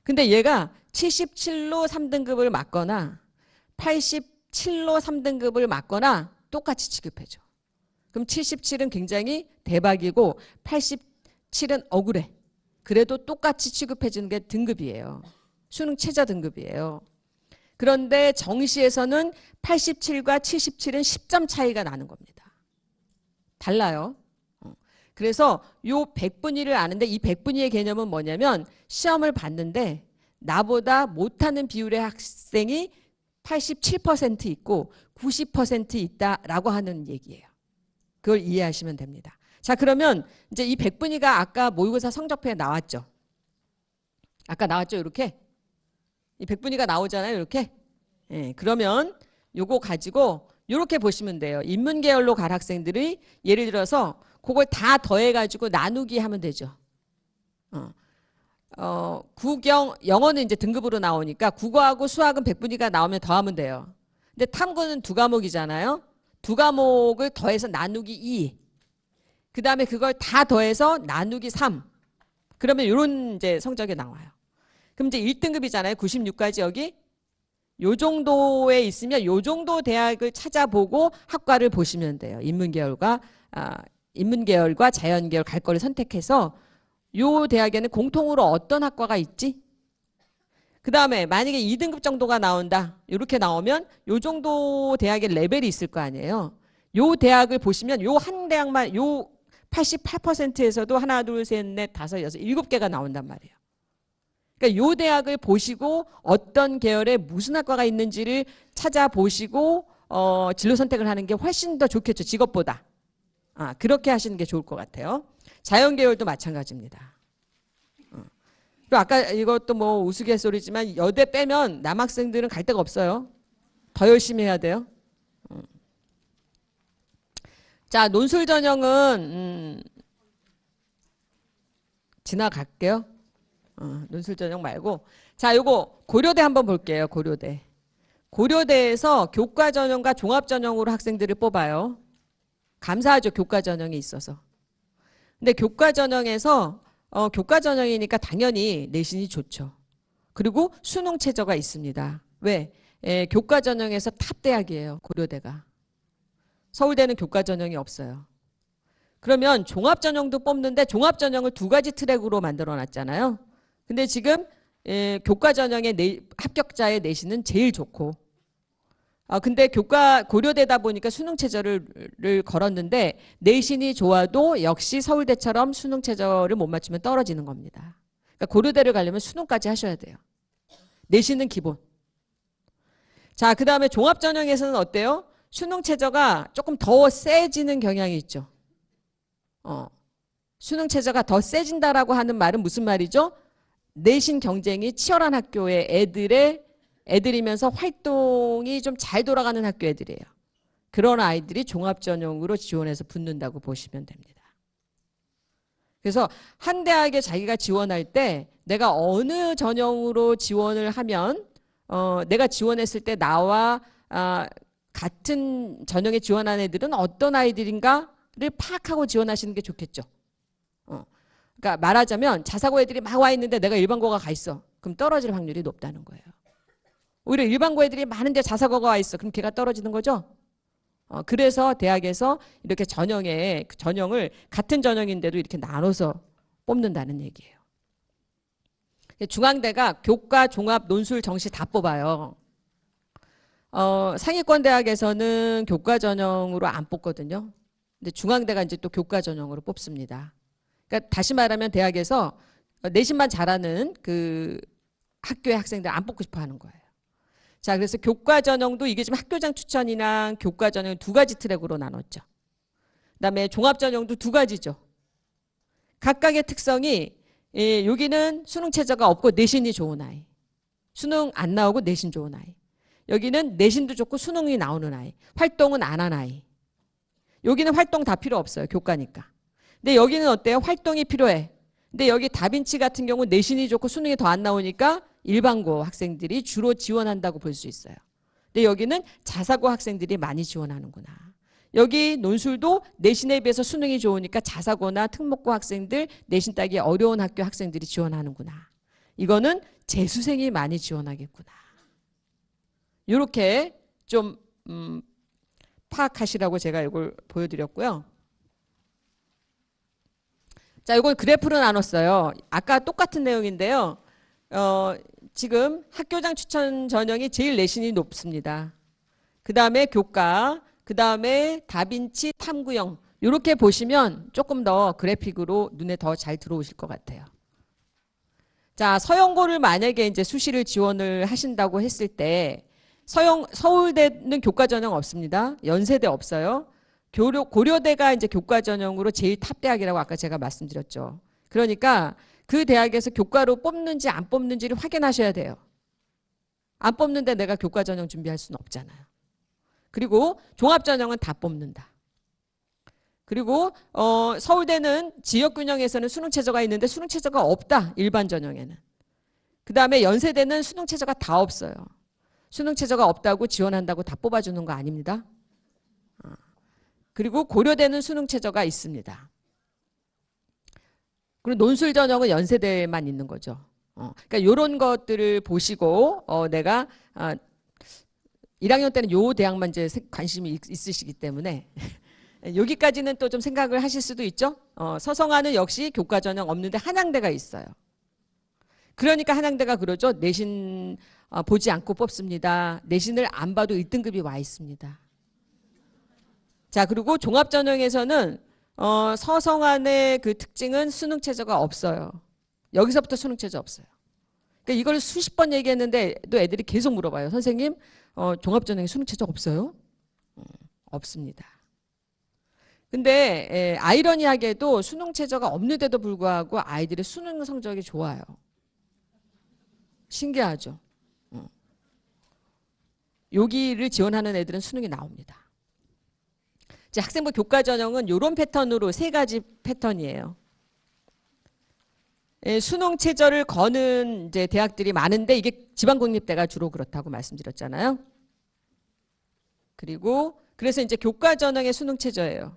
근데 얘가 77로 3등급을 맞거나 87로 3등급을 맞거나 똑같이 취급해줘. 그럼 77은 굉장히 대박이고 87은 억울해. 그래도 똑같이 취급해주는 게 등급이에요. 수능 최저 등급이에요. 그런데 정시에서는 87과 77은 10점 차이가 나는 겁니다. 달라요. 그래서 요 100분위를 아는데 이 100분위의 개념은 뭐냐면 시험을 봤는데 나보다 못하는 비율의 학생이 87% 있고 90% 있다라고 하는 얘기예요. 그걸 이해하시면 됩니다. 자, 그러면 이제 이 백분위가 아까 모의고사 성적표에 나왔죠. 아까 나왔죠, 이렇게. 이 백분위가 나오잖아요, 이렇게. 예, 그러면 요거 가지고 이렇게 보시면 돼요. 인문계열로 갈 학생들이 예를 들어서 그걸 다 더해가지고 나누기 하면 되죠. 영어는 이제 등급으로 나오니까 국어하고 수학은 백분위가 나오면 더하면 돼요. 근데 탐구는 두 과목이잖아요. 두 과목을 더해서 나누기 2. 그 다음에 그걸 다 더해서 나누기 3. 그러면 이런 이제 성적이 나와요. 그럼 이제 1등급이잖아요. 96까지 여기. 요 정도에 있으면 요 정도 대학을 찾아보고 학과를 보시면 돼요. 인문계열과 자연계열 갈 거를 선택해서 요 대학에는 공통으로 어떤 학과가 있지? 그 다음에 만약에 2등급 정도가 나온다. 이렇게 나오면 요 정도 대학의 레벨이 있을 거 아니에요. 요 대학을 보시면 요 한 대학만 요 88%에서도 하나, 둘, 셋, 넷, 다섯, 여섯, 7개가 나온단 말이에요. 그러니까 요 대학을 보시고 어떤 계열에 무슨 학과가 있는지를 찾아보시고 진로 선택을 하는 게 훨씬 더 좋겠죠. 직업보다. 그렇게 하시는 게 좋을 것 같아요. 자연계열도 마찬가지입니다. 그리고 아까 이것도 뭐 우스갯소리지만 여대 빼면 남학생들은 갈 데가 없어요. 더 열심히 해야 돼요. 자, 논술 전형은 지나갈게요. 논술 전형 말고. 자, 요거 고려대 한번 볼게요. 고려대. 고려대에서 교과 전형과 종합 전형으로 학생들을 뽑아요. 감사하죠. 교과 전형이 있어서. 근데 교과 전형에서 교과 전형이니까 당연히 내신이 좋죠. 그리고 수능 최저가 있습니다. 왜? 교과 전형에서 탑 대학이에요. 고려대가. 서울대는 교과 전형이 없어요. 그러면 종합 전형도 뽑는데 종합 전형을 두 가지 트랙으로 만들어 놨잖아요. 근데 지금 교과 전형의 합격자의 내신은 제일 좋고 근데 고려대다 보니까 수능 최저를 걸었는데 내신이 좋아도 역시 서울대처럼 수능 최저를 못 맞추면 떨어지는 겁니다. 그러니까 고려대를 가려면 수능까지 하셔야 돼요. 내신은 기본. 자, 그 다음에 종합전형에서는 어때요? 수능 최저가 조금 더 세지는 경향이 있죠. 수능 최저가 더 세진다라고 하는 말은 무슨 말이죠? 내신 경쟁이 치열한 학교의 애들이면서 활동이 좀 잘 돌아가는 학교 애들이에요. 그런 아이들이 종합전형으로 지원해서 붙는다고 보시면 됩니다. 그래서 한 대학에 자기가 지원할 때 내가 어느 전형으로 지원을 하면 내가 지원했을 때 나와 같은 전형에 지원한 애들은 어떤 아이들인가를 파악하고 지원하시는 게 좋겠죠. 그러니까 말하자면 자사고 애들이 막 와 있는데 내가 일반고가 가 있어. 그럼 떨어질 확률이 높다는 거예요. 오히려 일반고 애들이 많은데 자사고가 와 있어. 그럼 걔가 떨어지는 거죠. 그래서 대학에서 이렇게 전형을 같은 전형인데도 이렇게 나눠서 뽑는다는 얘기예요. 중앙대가 교과, 종합, 논술, 정시 다 뽑아요. 상위권 대학에서는 교과 전형으로 안 뽑거든요. 근데 중앙대가 이제 또 교과 전형으로 뽑습니다. 그러니까 다시 말하면 대학에서 내신만 잘하는 그 학교의 학생들 안 뽑고 싶어 하는 거예요. 자, 그래서 교과 전형도 이게 지금 학교장 추천이랑 교과 전형 두 가지 트랙으로 나눴죠. 그다음에 종합 전형도 두 가지죠. 각각의 특성이 여기는 수능 최저가 없고 내신이 좋은 아이. 수능 안 나오고 내신 좋은 아이. 여기는 내신도 좋고 수능이 나오는 아이. 활동은 안 한 아이. 여기는 활동 다 필요 없어요. 교과니까. 근데 여기는 어때요? 활동이 필요해. 근데 여기 다빈치 같은 경우 내신이 좋고 수능이 더 안 나오니까 일반고 학생들이 주로 지원한다고 볼 수 있어요. 근데 여기는 자사고 학생들이 많이 지원하는구나. 여기 논술도 내신에 비해서 수능이 좋으니까 자사고나 특목고 학생들, 내신 따기 어려운 학교 학생들이 지원하는구나. 이거는 재수생이 많이 지원하겠구나. 이렇게 좀 파악하시라고 제가 이걸 보여드렸고요. 자, 이건 그래프로 나눴어요. 아까 똑같은 내용인데요. 지금 학교장 추천 전형이 제일 내신이 높습니다. 그 다음에 교과, 그 다음에 다빈치, 탐구형 이렇게 보시면 조금 더 그래픽으로 눈에 더 잘 들어오실 것 같아요. 자, 서영고를 만약에 이제 수시를 지원을 하신다고 했을 때 서울대는 교과 전형 없습니다. 연세대 없어요. 고려대가 이제 교과 전형으로 제일 탑 대학이라고 아까 제가 말씀드렸죠. 그러니까 그 대학에서 교과로 뽑는지 안 뽑는지를 확인하셔야 돼요. 안 뽑는데 내가 교과 전형 준비할 수는 없잖아요. 그리고 종합 전형은 다 뽑는다. 그리고 서울대는 지역균형에서는 수능 최저가 있는데 수능 최저가 없다. 일반 전형에는. 그 다음에 연세대는 수능 최저가 다 없어요. 수능 최저가 없다고 지원한다고 다 뽑아주는 거 아닙니다. 그리고 고려대는 수능 최저가 있습니다. 그리고 논술 전형은 연세대만 있는 거죠. 그러니까 이런 것들을 보시고 내가 1학년 때는 요 대학만 이제 관심이 있으시기 때문에 여기까지는 또 좀 생각을 하실 수도 있죠. 서성하는 역시 교과 전형 없는데 한양대가 있어요. 그러니까 한양대가 그러죠. 내신 보지 않고 뽑습니다. 내신을 안 봐도 1등급이 와 있습니다. 자, 그리고 종합전형에서는 서성안의 그 특징은 수능 최저가 없어요. 여기서부터 수능 최저 없어요. 그러니까 이걸 수십 번 얘기했는데 또 애들이 계속 물어봐요. 선생님, 종합전형에 수능 최저 없어요? 없습니다. 근데 아이러니하게도 수능 최저가 없는데도 불구하고 아이들의 수능 성적이 좋아요. 신기하죠? 여기를 지원하는 애들은 수능이 나옵니다. 이제 학생부 교과 전형은 이런 패턴으로 세 가지 패턴이에요. 수능 최저를 거는 이제 대학들이 많은데 이게 지방국립대가 주로 그렇다고 말씀드렸잖아요. 그리고 그래서 이제 교과 전형의 수능 최저예요.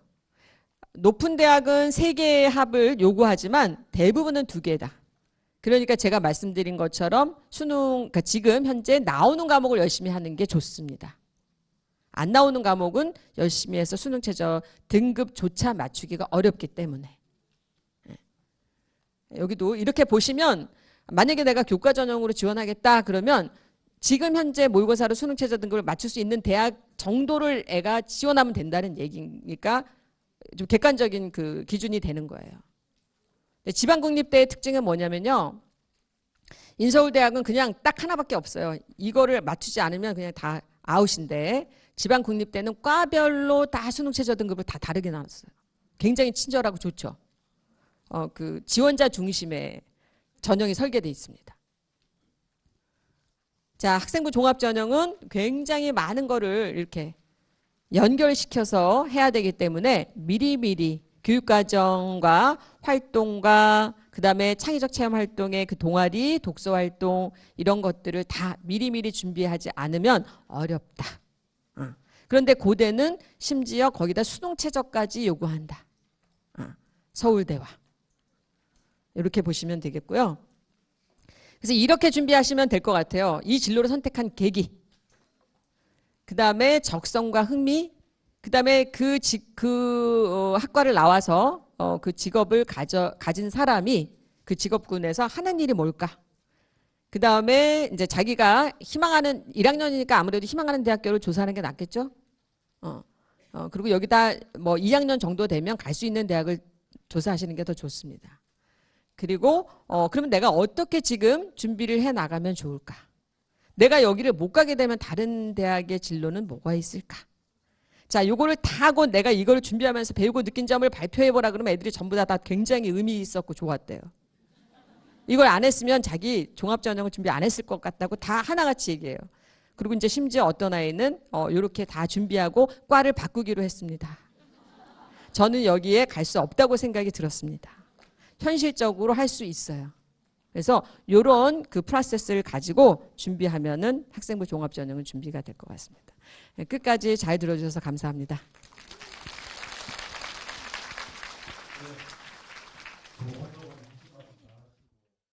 높은 대학은 3개의 합을 요구하지만 대부분은 2개다. 그러니까 제가 말씀드린 것처럼 그러니까 지금 현재 나오는 과목을 열심히 하는 게 좋습니다. 안 나오는 과목은 열심히 해서 수능 최저 등급조차 맞추기가 어렵기 때문에. 여기도 이렇게 보시면 만약에 내가 교과 전형으로 지원하겠다 그러면 지금 현재 모의고사로 수능 최저 등급을 맞출 수 있는 대학 정도를 애가 지원하면 된다는 얘기니까 좀 객관적인 그 기준이 되는 거예요. 지방국립대의 특징은 뭐냐면요. 인서울대학은 그냥 딱 하나밖에 없어요. 이거를 맞추지 않으면 그냥 다 아웃인데 지방국립대는 과별로 다 수능 최저 등급을 다 다르게 나눴어요. 굉장히 친절하고 좋죠. 그 지원자 중심의 전형이 설계되어 있습니다. 자, 학생부 종합전형은 굉장히 많은 거를 이렇게 연결시켜서 해야 되기 때문에 미리미리 교육과정과 활동과 그다음에 창의적 체험 활동의 그 동아리, 독서 활동 이런 것들을 다 미리미리 준비하지 않으면 어렵다. 그런데 고대는 심지어 거기다 수능 최저까지 요구한다. 서울대와. 이렇게 보시면 되겠고요. 그래서 이렇게 준비하시면 될 것 같아요. 이 진로를 선택한 계기. 그 다음에 적성과 흥미. 그 다음에 그 학과를 나와서 그 직업을 가진 사람이 그 직업군에서 하는 일이 뭘까? 그 다음에 이제 자기가 희망하는 1학년이니까 아무래도 희망하는 대학교를 조사하는 게 낫겠죠? 그리고 여기다 뭐 2학년 정도 되면 갈 수 있는 대학을 조사하시는 게 더 좋습니다. 그리고 그러면 내가 어떻게 지금 준비를 해 나가면 좋을까? 내가 여기를 못 가게 되면 다른 대학의 진로는 뭐가 있을까? 자, 요거를 다 하고 내가 이걸 준비하면서 배우고 느낀 점을 발표해보라 그러면 애들이 전부 다 굉장히 의미 있었고 좋았대요. 이걸 안 했으면 자기 종합전형을 준비 안 했을 것 같다고 다 하나같이 얘기해요. 그리고 이제 심지어 어떤 아이는 이렇게 다 준비하고 과를 바꾸기로 했습니다. 저는 여기에 갈 수 없다고 생각이 들었습니다. 현실적으로 할 수 있어요. 그래서 이런 그 프로세스를 가지고 준비하면은 학생부 종합전형은 준비가 될 것 같습니다. 끝까지 잘 들어주셔서 감사합니다.